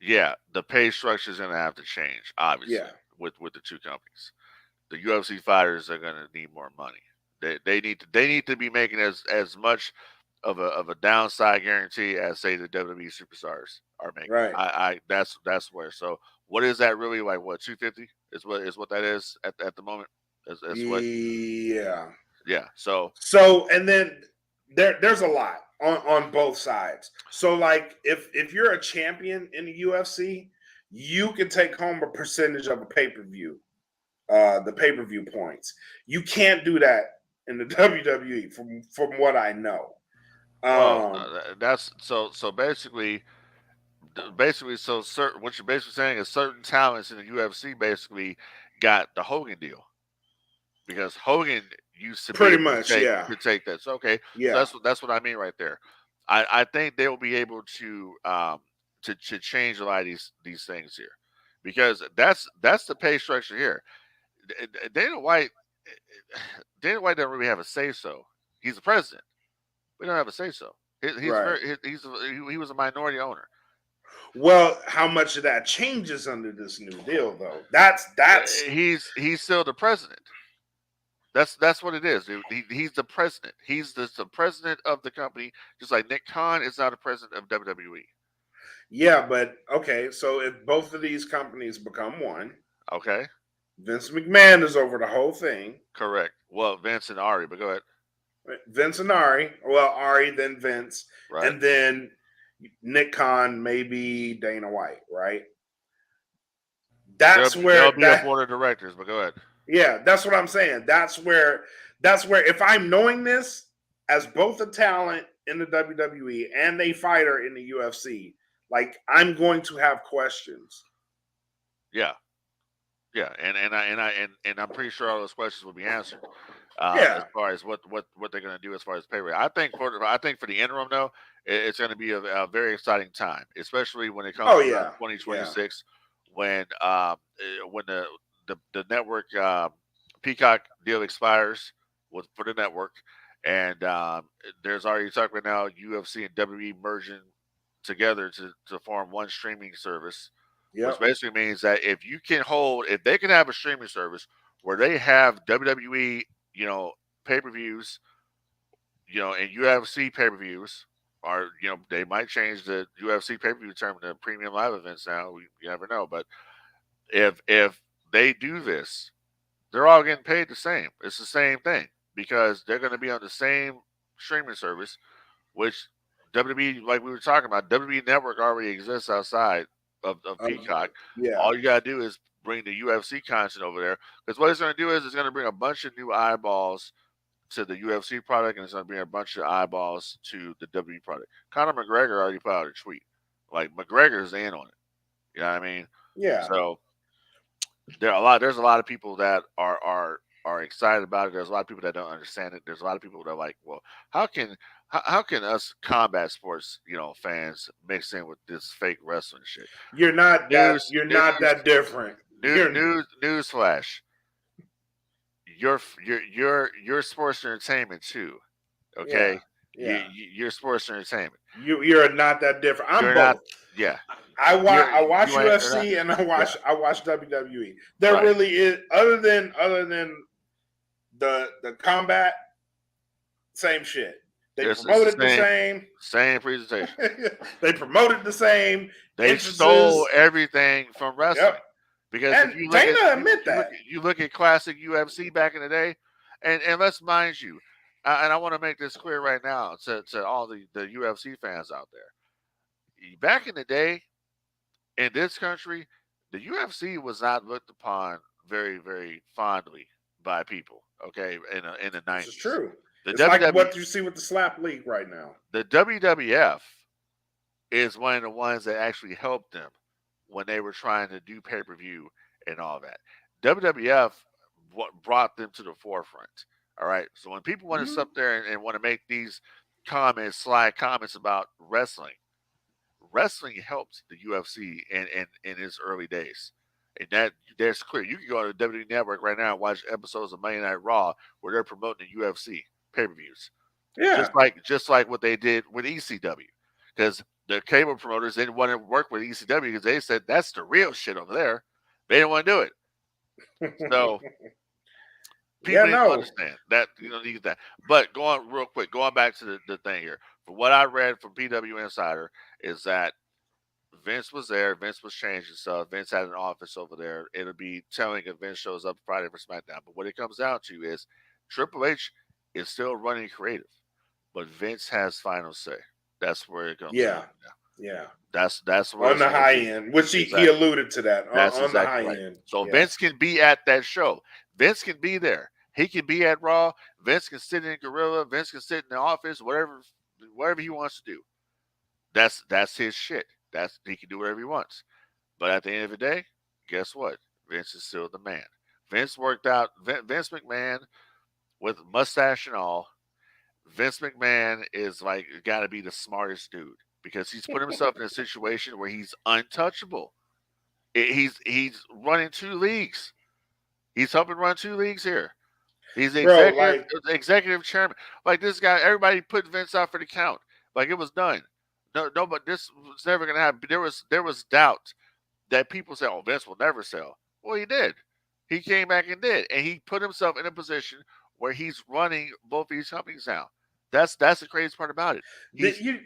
Yeah, the pay structure is going to have to change, obviously, Yeah. with the two companies. The UFC fighters are going to need more money. They need to be making as much of a downside guarantee as, say, the WWE superstars are making. Right. I that's where. So what is that really like? What, 250 is what that is at the moment? That's what. Yeah. Yeah. So And then there's a lot on both sides. So like if you're a champion in the UFC, you can take home a percentage of a pay-per-view, the pay-per-view points. You can't do that in the WWE from what I know. well, that's so basically. So certain, what you're basically saying is certain talents in the UFC basically got the Hogan deal, because Hogan used to be Pretty able much, yeah. to take that. So okay, so Yeah. that's what I mean right there. I think they will be able to change a lot of these things here, because that's the pay structure here. Dana White Dana White doesn't really have a say so. He's the president. We don't have a say so. He's Right. very he was a minority owner. Well, how much of that changes under this new deal though? That's He's still the president. That's what it is, dude. He's the president. He's the president of the company, just like Nick Khan is now the president of WWE. yeah, but okay, so if both of these companies become one, Okay, Vince McMahon is over the whole thing. correct. Well, Vince and Ari, but go ahead. Vince and Ari. Well, Ari, then Vince, Right. and then Nick Khan, maybe Dana White, right? That's There'll where be a board of directors, but go ahead. yeah, that's what I'm saying. That's where if I'm knowing this as both a talent in the WWE and a fighter in the UFC, like I'm going to have questions. Yeah, yeah, and I'm pretty sure all those questions will be answered. As Yeah. far as what they're going to do as far as pay rate, I think for the interim though, it's going to be a very exciting time, especially when it comes Oh to yeah. 2026, when the network Peacock deal expires for the network, and there's already talk right now UFC and WWE merging together to form one streaming service, Yeah. which basically means that if they can have a streaming service where they have WWE, pay-per-views, and UFC pay-per-views, or they might change the UFC pay-per-view term to premium live events now. You never know, but if they do this, they're all getting paid the same. It's the same thing, because they're going to be on the same streaming service, which WWE, like we were talking about, WWE Network already exists outside of Peacock. Yeah. All you got to do is bring the UFC content over there, because what it's going to do is it's going to bring a bunch of new eyeballs to the UFC product, and it's going to bring a bunch of eyeballs to the WWE product. Conor McGregor already put out a tweet. Like, McGregor's in on it. You know what I mean? Yeah. So there's a lot of people that are excited about it. There's a lot of people that don't understand it. There's a lot of people that are like, well, how can us combat sports, fans mix in with this fake wrestling shit? You're not that different. News flash. You're sports entertainment too. Okay? Yeah. You're sports entertainment. You're not that different. I'm You're both. not. Yeah. I watch you ain't, UFC and I watch WWE. There right. really is other than the combat, same shit. They It's the promoted the same. same presentation. They promoted the same They stole entrances. everything from Yep. wrestling because if And you look at Dana admit that. you look at classic UFC back in the day, and let's mind you, and I want to make this clear right now to all the UFC fans out there. Back in the day, in this country, the UFC was not looked upon very fondly by people. Okay, in the This is 90s, true. the It's like WWE what you see with the slap league right now. the WWF is one of the ones that actually helped them when they were trying to do pay per view and all that. WWF brought them to the forefront. All right. So when people want to sit Mhm. up there and want to make these comments, sly comments about wrestling helped the UFC in its early days. And that's clear. You can go on the WWE Network right now and watch episodes of Monday Night Raw where they're promoting the UFC pay per views, Yeah. just like what they did with ECW, because the cable promoters didn't want to work with ECW because they said that's the real shit over there. They didn't want to do it, so Yeah, people need to no. understand that need that. But going real quick, going back to the thing here, from what I read from PW Insider is that Vince was there. Vince was changing stuff. Vince had an office over there. It'll be telling if Vince shows up Friday for SmackDown. But what it comes down to is Triple H is still running creative, but Vince has final say. That's where it comes down Yeah. to now. Yeah. That's where On it's the going to high be. end, which he Exactly. alluded to that That's on the exactly high right. end. So Yeah. Vince can be at that show. Vince can be there. He can be at Raw. Vince can sit in Gorilla. Vince can sit in the office. Whatever he wants to do. That's his shit. He can do whatever he wants. But at the end of the day, guess what? Vince is still the man. Vince worked out. Vince McMahon with mustache and all. Vince McMahon is like got to be the smartest dude because he's put himself in a situation where he's untouchable. He's running 2 leagues. He's helping run 2 leagues here. He's the Bro, like executive chairman. Like this guy, everybody put Vince out for the count. Like it was done. No, but this was never gonna happen. There was doubt that people say, "Oh, Vince will never sell." Well, he did. He came back and did, and he put himself in a position where he's running both these companies now. That's the crazy part about it.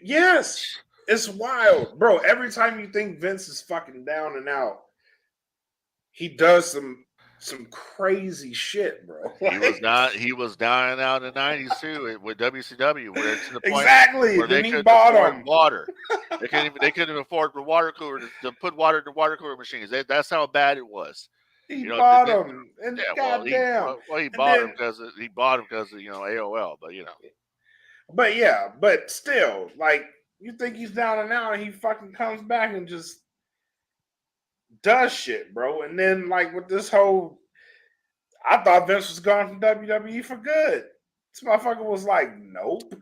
yes, it's wild, bro. Every time you think Vince is fucking down and out, he does some crazy shit, bro. He was Like, not. He was down and out in the '90s too with WCW, where to the point exactly. where they Then he couldn't bought afford him. water. They couldn't even afford the water cooler to put water in the water cooler machines. That's how bad it was. He Then, bought him, and yeah, goddamn, he and bought him then, because of AOL, but but yeah, but still, like you think he's down and out, and he fucking comes back and just does shit, bro. And then like with this whole, I thought Vince was gone from WWE for good. This motherfucker was like, nope.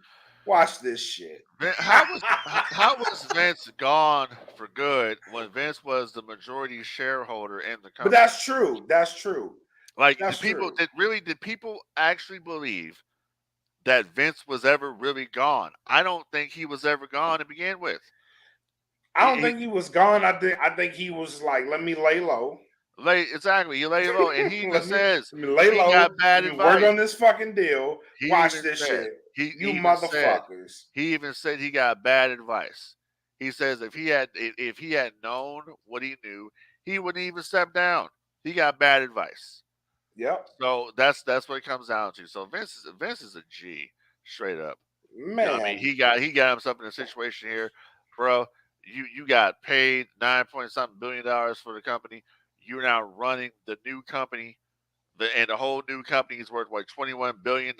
Watch this shit. How was Vince gone for good when Vince was the majority shareholder in the But company? that's true. That's true. Like, That's true. did people actually believe that Vince was ever really gone? I don't think he was ever gone to begin with. I don't think he was gone. I think he was like, let me lay low. Exactly, he lay low, and he even let me says let me lay he low. got bad Let me work advice. on this fucking deal. He Watch even this said shit. he You even said motherfuckers. he even said he got bad advice. He says if he had known what he knew, he wouldn't even step down. He got bad advice. Yep. So that's what it comes down to. So Vince is a G, straight up. I mean, Man. he got himself in a situation here, bro. You got paid 9 point something $billion for the company. You're now running the new company, and the whole new company is worth like $21 billion.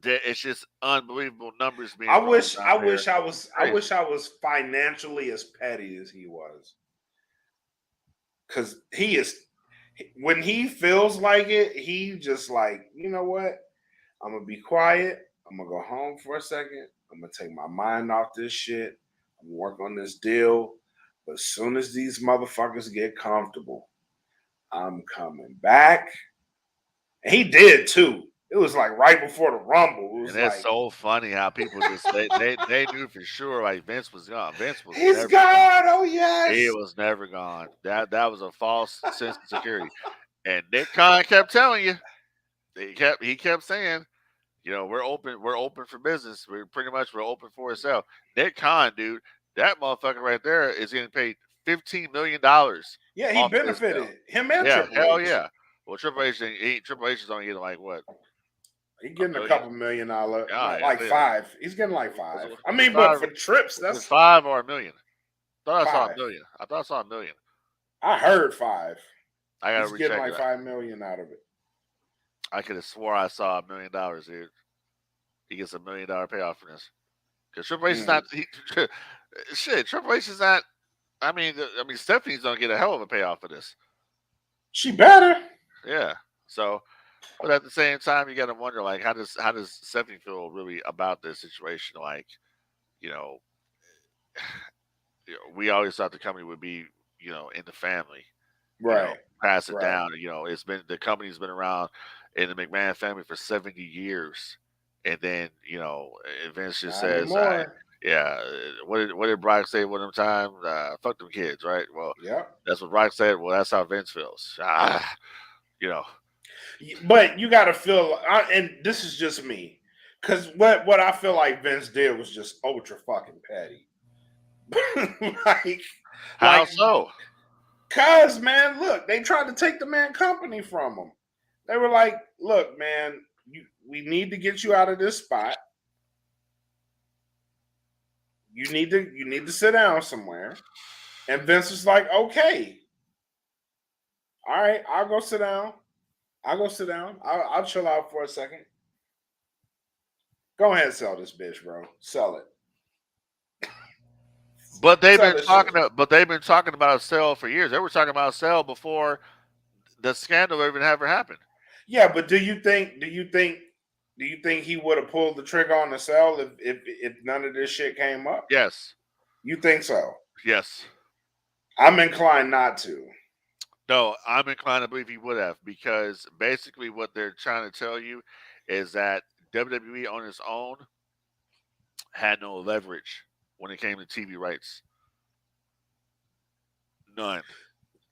It's just unbelievable numbers being I thrown wish down I there. wish I was I Crazy. wish I was financially as petty as he was. Cause he is when he feels like it, he just like, you know what? I'm gonna be quiet. I'm gonna go home for a second. I'm gonna take my mind off this shit. I'm gonna work on this deal. But as soon as these motherfuckers get comfortable, I'm coming back. And he did too. It was like right before the Rumble. It was And it's like, so funny how people just they knew for sure like Vince was gone. Vince was he's never gone. gone. Oh He yes. was never gone. That was a false sense of security. And Nick Khan kept telling you. He kept saying, you know, we're open for business. We're open for a sale. Nick Khan, dude, that motherfucker right there is getting paid $15 million Yeah, he off of this sale. benefited. Him and Yeah, Triple hell H. yeah. Well, Triple H is only getting like what, He a getting a million? couple $1 million, like Yeah, yeah, yeah. 5. He's getting like 5. I Was it mean, but five? for trips, Was it that's 5 or a million? Thought I saw a 5. million. I thought I saw a million. I heard 5. I gotta He's getting recheck like it. 5 million out of it. I could have swore I saw $1 million, dude. He gets $1 million payoff for this. Because Triple H is not. Shit, Triple H is not. I mean, Stephanie's gonna get a hell of a payoff for this. She better. Yeah. So, but at the same time, you got to wonder, like, how does Stephanie feel really about this situation? Like, you know, we always thought the company would be, you know, in the family. You know, Right. pass it Right. down. You know, the company's been around in the McMahon family for 70 years, and then you know, Vince just Not says, anymore. "Yeah, what did Brock say one of them time? Fuck them kids, right?" Well, Yep. that's what Brock said. Well, that's how Vince feels. You know, But you got to feel, and this is just me, because what I feel like Vince did was just ultra fucking petty. like, how like, so? cause man, look, they tried to take the man company from him. They were like, "Look, man, we need to get you out of this spot. You need to sit down somewhere." And Vince was like, "Okay, all right, I'll go sit down. I'll chill out for a second. Go ahead and sell this bitch, bro. Sell it. But they've Sell been this shit." talking about a sale for years. They were talking about a sale before the scandal even ever happened. Yeah, but do you think he would have pulled the trigger on the sale if none of this shit came up? Yes. You think so? Yes. I'm inclined not to. No, I'm inclined to believe he would have, because basically what they're trying to tell you is that WWE on its own had no leverage when it came to TV rights. None.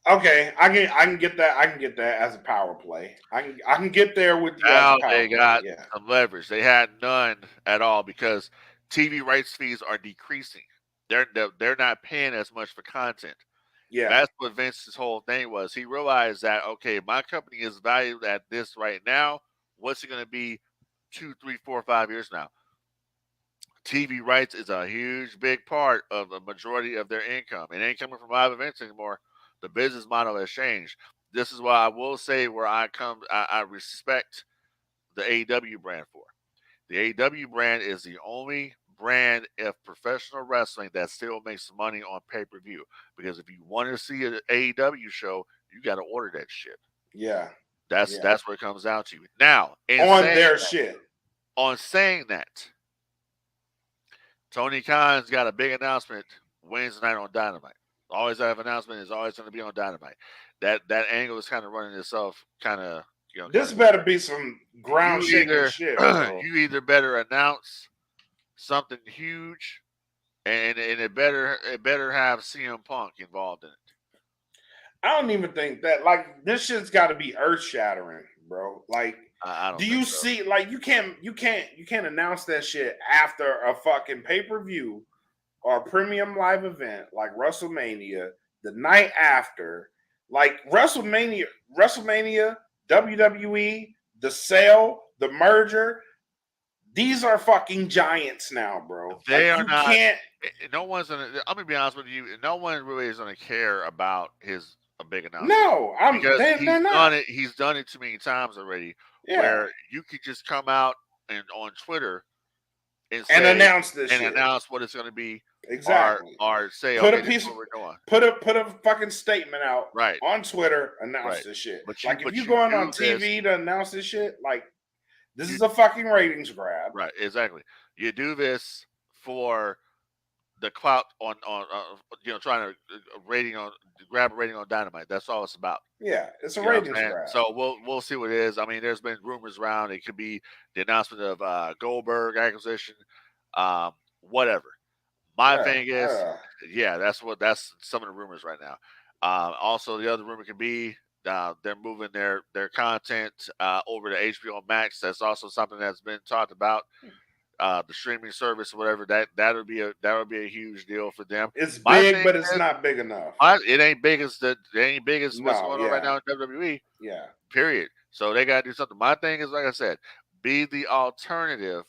Okay, I can get that. I can get that as a power play. I can get there with you as a Now power they play. got Yeah. some leverage. They had none at all because TV rights fees are decreasing. They're not paying as much for content. Yeah. That's what Vince's whole thing was. He realized that, okay, my company is valued at this right now. What's it going to be 2, 3, 4, 5 years now? TV rights is a huge, big part of the majority of their income. It ain't coming from live events anymore. The business model has changed. This is why I will say where I respect the AEW brand for. The AEW brand is the only brand of professional wrestling that still makes money on pay-per-view. Because if you want to see an AEW show, you got to order that shit. Yeah. That's Yeah. what it comes down to. Now, On their shit. on saying that, Tony Khan's got a big announcement Wednesday night on Dynamite. Always have an announcement is always going to be on Dynamite. That angle is kind of running itself kind of, you know. This better be some ground shaking shit, bro. You either better announce something huge, and it better have CM Punk involved in it. I don't even think that, like, this shit's got to be earth shattering, bro. Like, I don't do think you so. see? Like, you can't announce that shit after a fucking pay-per-view or a premium live event like WrestleMania the night after. Like WrestleMania, WWE, the sale, the merger. These are fucking giants now, bro. They Like, are you not. can't. No one's gonna. I'm gonna be honest with you. No one really is gonna care about a big announcement. No, Because they're not. He's done it too many times already. Yeah. Where you could just come out and on Twitter and And say announce this shit. announce what it's going to be. Exactly. Or say, put okay, a piece, this is what we're doing. put a fucking statement out Right on Twitter. Announce Right. this shit. But Like, you if you going on do this, TV to announce this shit, like, this is a fucking ratings grab. right? Exactly. You do this for the clout on trying to grab a rating on Dynamite. That's all it's about. Yeah, it's a You know what I'm ratings saying? grab. So we'll see what it is. I mean, there's been rumors around. It could be the announcement of Goldberg acquisition, whatever. My thing is, yeah, that's some of the rumors right now. Also, the other rumor could be they're moving their content over to HBO Max. That's also something that's been talked about. The streaming service, or whatever, that would be a huge deal for them. It's My big, thing but it's is, not big enough. it ain't big as what's No, going on right now in WWE. yeah, Period. So they gotta do something. My thing is, like I said, be the alternative.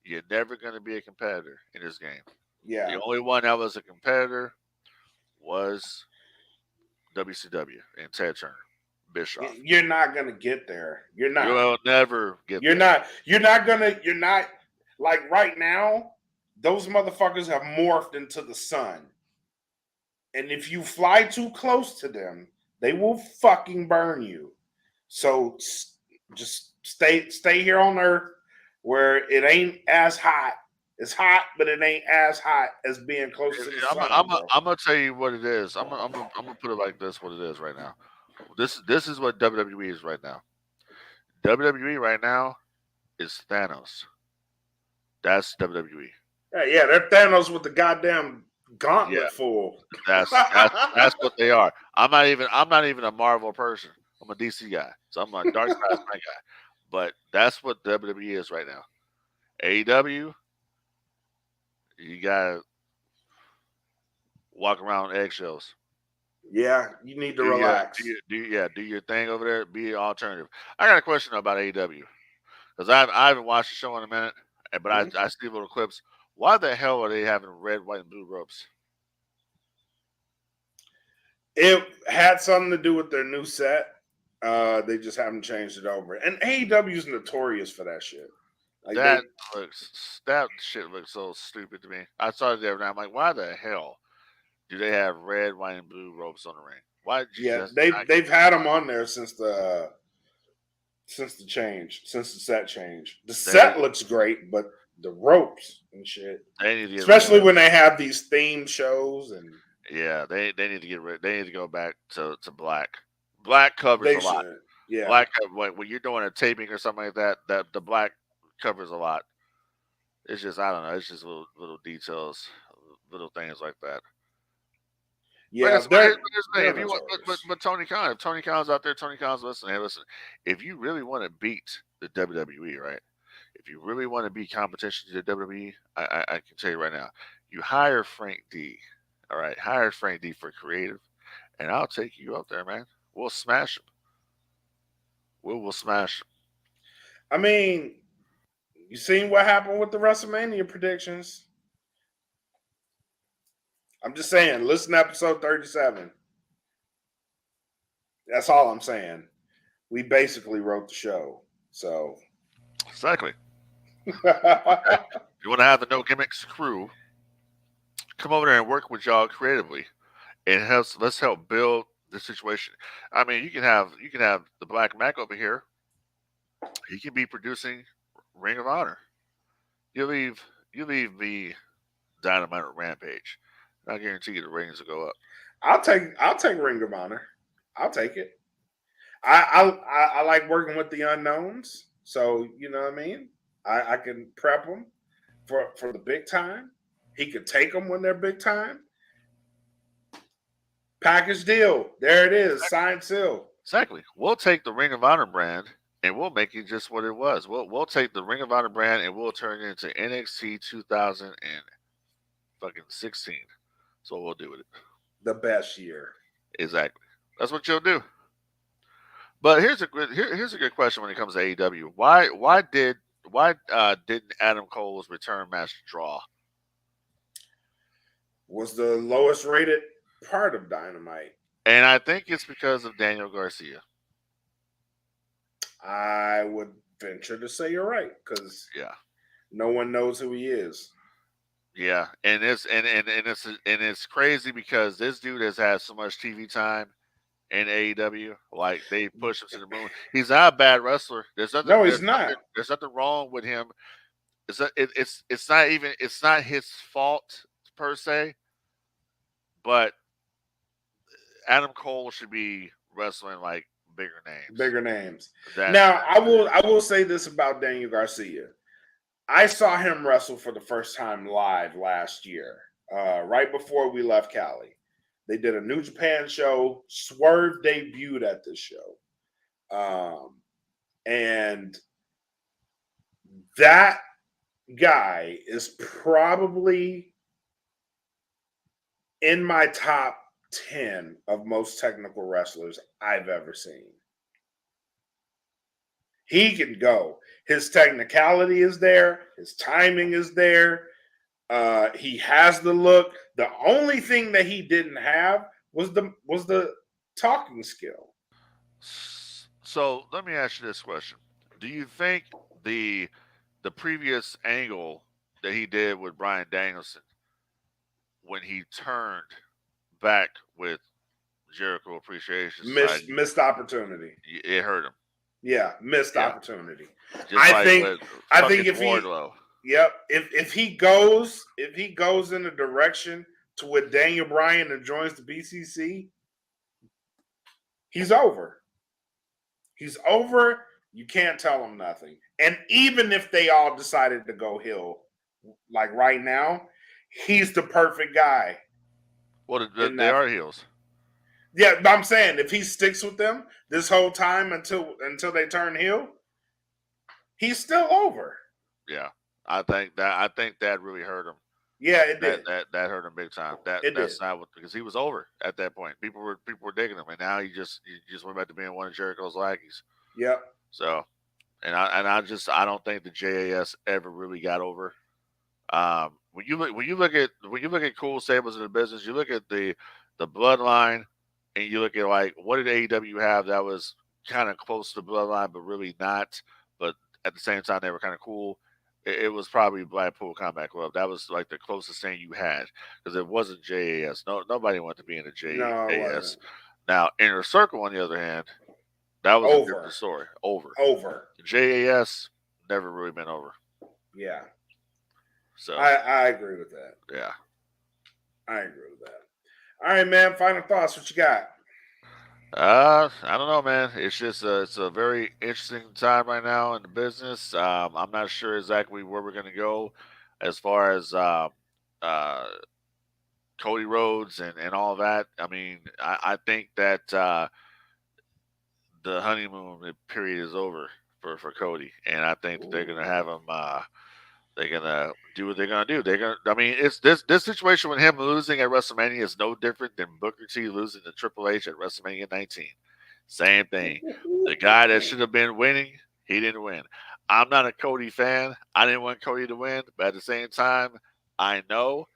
You're never gonna be a competitor in this game. yeah. The only one that was a competitor was WCW and Ted Turner, Bischoff. You're not gonna get there. You're not. You'll never get You're there. not. You're not gonna. You're not. Like right now, those motherfuckers have morphed into the sun. And if you fly too close to them, they will fucking burn you. So just stay here on Earth where it ain't as hot. It's hot, but it ain't as hot as being close to the sun. I'm gonna tell you what it is. I'm gonna put it like this: what it is right now. This is what WWE is right now. WWE right now is Thanos. That's WWE. Yeah, they're Thanos with the goddamn gauntlet full. That's what they are. I'm not even a Marvel person. I'm a DC guy, so I'm a dark side my guy. But that's what WWE is right now. AEW, you gotta walk around on eggshells. Yeah, you need to relax. Do your thing over there. Be an alternative. I got a question about AEW because I haven't watched the show in a minute, but I see little clips. Why the hell are they having red, white, and blue ropes? It had something to do with their new set. They just haven't changed it over. And AEW is notorious for that shit. Like that shit looks so stupid to me. I saw it the other night. I'm like, why the hell do they have red, white, and blue ropes on the ring? Why? They've had them on there since the set change. The set looks great, but the ropes and shit. Especially when they have these theme shows and they need to get rid. They need to go back to black. Black covers a lot. Yeah, black when you're doing a taping or something like that. That the black covers a lot. It's just I don't know. It's just little details, little things like that. Yeah, if you want, but Tony Khan, if Tony Khan's out there, Tony Khan's listening. Hey, listen, if you really want to beat the WWE, right? If you really want to be competition to the WWE, I can tell you right now, you hire Frank D. All right, hire Frank D for creative, and I'll take you out there, man. We'll smash him. We'll smash him. I mean, you seen what happened with the WrestleMania predictions? I'm just saying, listen to episode 37. That's all I'm saying. We basically wrote the show. So exactly. Okay. You want to have the No Gimmicks crew come over there and work with y'all creatively, and let's help build the situation. I mean, you can have the Black Mac over here. He can be producing Ring of Honor. You leave the Dynamite or Rampage. I guarantee you the ratings will go up. I'll take Ring of Honor. I'll take it. I like working with the unknowns, so you know what I mean. I can prep them for the big time. He could take them when they're big time. Package deal. There it is. Signed, seal. Exactly. We'll take the Ring of Honor brand and we'll make it just what it was. We'll take the Ring of Honor brand and we'll turn it into NXT 2016. So we'll do with it. The best year. Exactly. That's what you'll do. But here's a good question when it comes to AEW. Why didn't Adam Cole's return match draw? Was the lowest rated part of Dynamite. And I think it's because of Daniel Garcia. I would venture to say you're right, because no one knows who he is. Yeah, and it's crazy because this dude has had so much TV time in AEW. Like they push him to the moon. He's not a bad wrestler. He's not. There's nothing wrong with him. It's not his fault per se, but Adam Cole should be wrestling like bigger names. Bigger names. That's Now, I will say this about Daniel Garcia. I saw him wrestle for the first time live last year, right before we left Cali. They did a New Japan show. Swerve debuted at this show. And that guy is probably in my top 10 of most technical wrestlers I've ever seen. He can go. His technicality is there. His timing is there. He has the look. The only thing that he didn't have was the talking skill. So let me ask you this question: do you think the previous angle that he did with Bryan Danielson when he turned back with Jericho Appreciation Society, Missed opportunity. it hurt him? Yeah, missed Yeah. opportunity. Just like with I think fucking Wardlow. if he goes in a direction to with Daniel Bryan and joins the BCC, he's over. He's over. You can't tell him nothing. And even if they all decided to go heel, like right now, he's the perfect guy. Well, they are heels. Yeah, but I'm saying if he sticks with them this whole time until they turn heel, he's still over. Yeah, I think that really hurt him. Yeah, it did. That hurt him big time. That's not what, because he was over at that point. People were digging him, and now he just went back to being one of Jericho's lackeys. Yep. So, I don't think the JAS ever really got over. When you look at cool stables in the business, you look at the bloodline, and you look at like what did AEW have that was kind of close to the bloodline, but really not. But at the same time, they were kind of cool. It was probably Blackpool Combat Club. That was like the closest thing you had because it wasn't JAS. Nobody wanted to be in a JAS. No, it wasn't. Now, Inner Circle, on the other hand, that was a different story. Over. JAS never really been over. Yeah. So I agree with that. Yeah. I agree with that. All right, man. Final thoughts. What you got? I don't know, man. It's just it's a very interesting time right now in the business. I'm not sure exactly where we're going to go as far as Cody Rhodes and all that. I mean, I think that the honeymoon period is over for Cody, and I think that they're going to have him. They're gonna do what they're gonna do. I mean, it's this situation with him losing at WrestleMania is no different than Booker T losing to Triple H at WrestleMania 19. Same thing. The guy that should have been winning, he didn't win. I'm not a Cody fan. I didn't want Cody to win, but at the same time, I know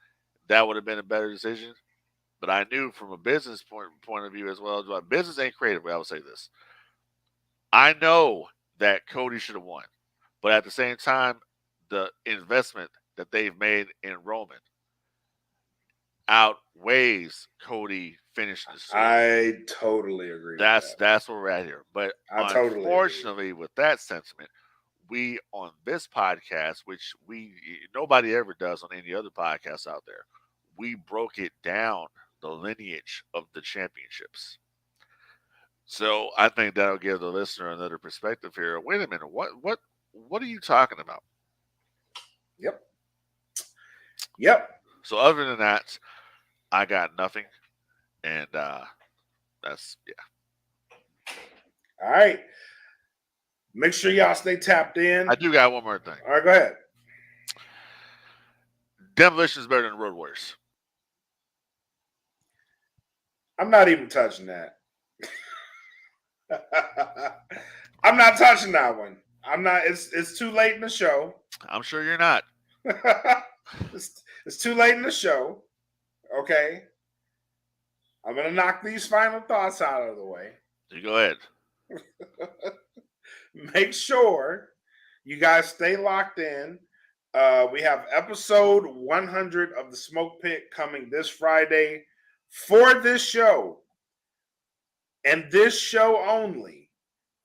that would have been a better decision. But I knew from a business point of view as well. Business ain't creative. I would say this. I know that Cody should have won, but at the same time, the investment that they've made in Roman outweighs Cody finishing the story. I totally agree. That's where we're at here. But unfortunately, with that sentiment, we on this podcast, which nobody ever does on any other podcast out there, we broke it down, the lineage of the championships. So I think that'll give the listener another perspective here. Wait a minute, what are you talking about? Yep. So other than that, I got nothing, and that's All right. Make sure y'all stay tapped in. I do got one more thing. All right, go ahead. Demolition is better than Road Warriors. I'm not even touching that. I'm not touching that one. I'm not. It's too late in the show. I'm sure you're not. It's too late in the show. Okay. I'm gonna knock these final thoughts out of the way. You go ahead. Make sure you guys stay locked in. We have episode 100 of the Smoke Pit coming this Friday for this show. And this show only.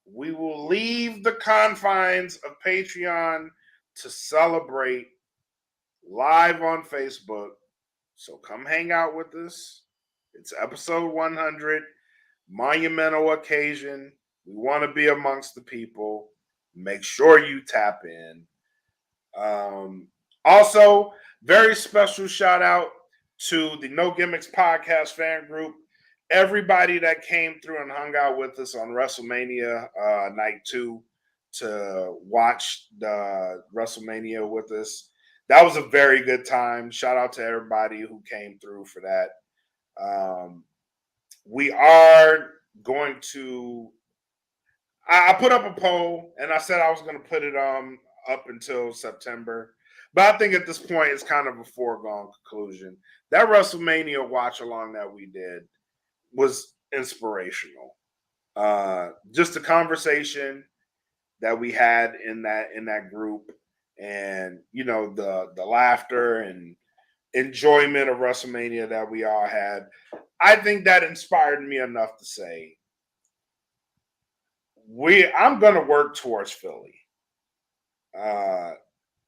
We will leave the confines of Patreon to celebrate live on Facebook So come hang out with us. It's episode 100, monumental occasion. We want to be amongst the people. Make sure you tap in. Also, very special shout out to the No Gimmicks podcast fan group. Everybody that came through and hung out with us on WrestleMania night 2 to watch the WrestleMania with us. That was a very good time. Shout out to everybody who came through for that. We are going to. I put up a poll and I said I was going to put it up until September. But I think at this point it's kind of a foregone conclusion. That WrestleMania watch along that we did was inspirational. Just the conversation that we had in that group, and the laughter and enjoyment of WrestleMania that we all had. I think that inspired me enough to say I'm going to work towards Philly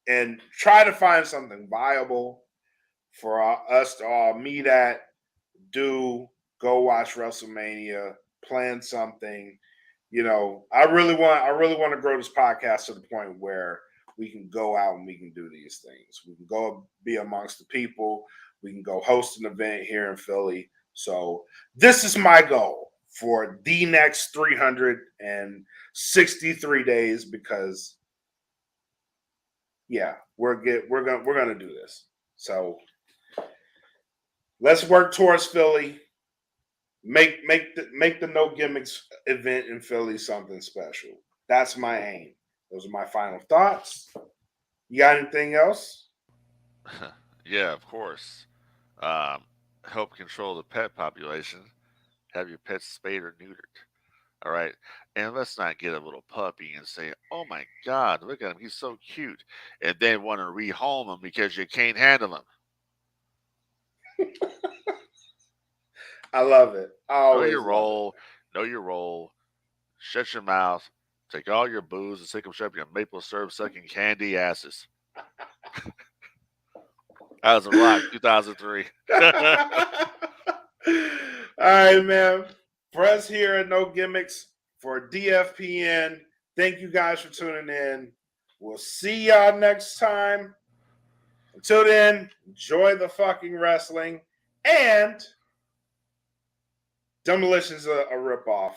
and try to find something viable for us to all meet at, go watch WrestleMania, plan something. I really want to grow this podcast to the point where we can go out and we can do these things. We can go be amongst the people. We can go host an event here in Philly. So this is my goal for the next 363 days, because we're gonna do this. So let's work towards Philly. Make the No Gimmicks event in Philly something special. That's my aim. Those are my final thoughts. You got anything else? Yeah, of course. Help control the pet population. Have your pets spayed or neutered. All right. And let's not get a little puppy and say, oh my God, look at him. He's so cute. And then want to rehome him because you can't handle him. I love it. I Know always your love role. Know your role. Shut your mouth. Take all your booze and stick them up your maple syrup sucking candy asses. That was a rock, 2003. it. All right, man. For us here at No Gimmicks, for DFPN, thank you guys for tuning in. We'll see y'all next time. Until then, enjoy the fucking wrestling. And Demolition's a ripoff.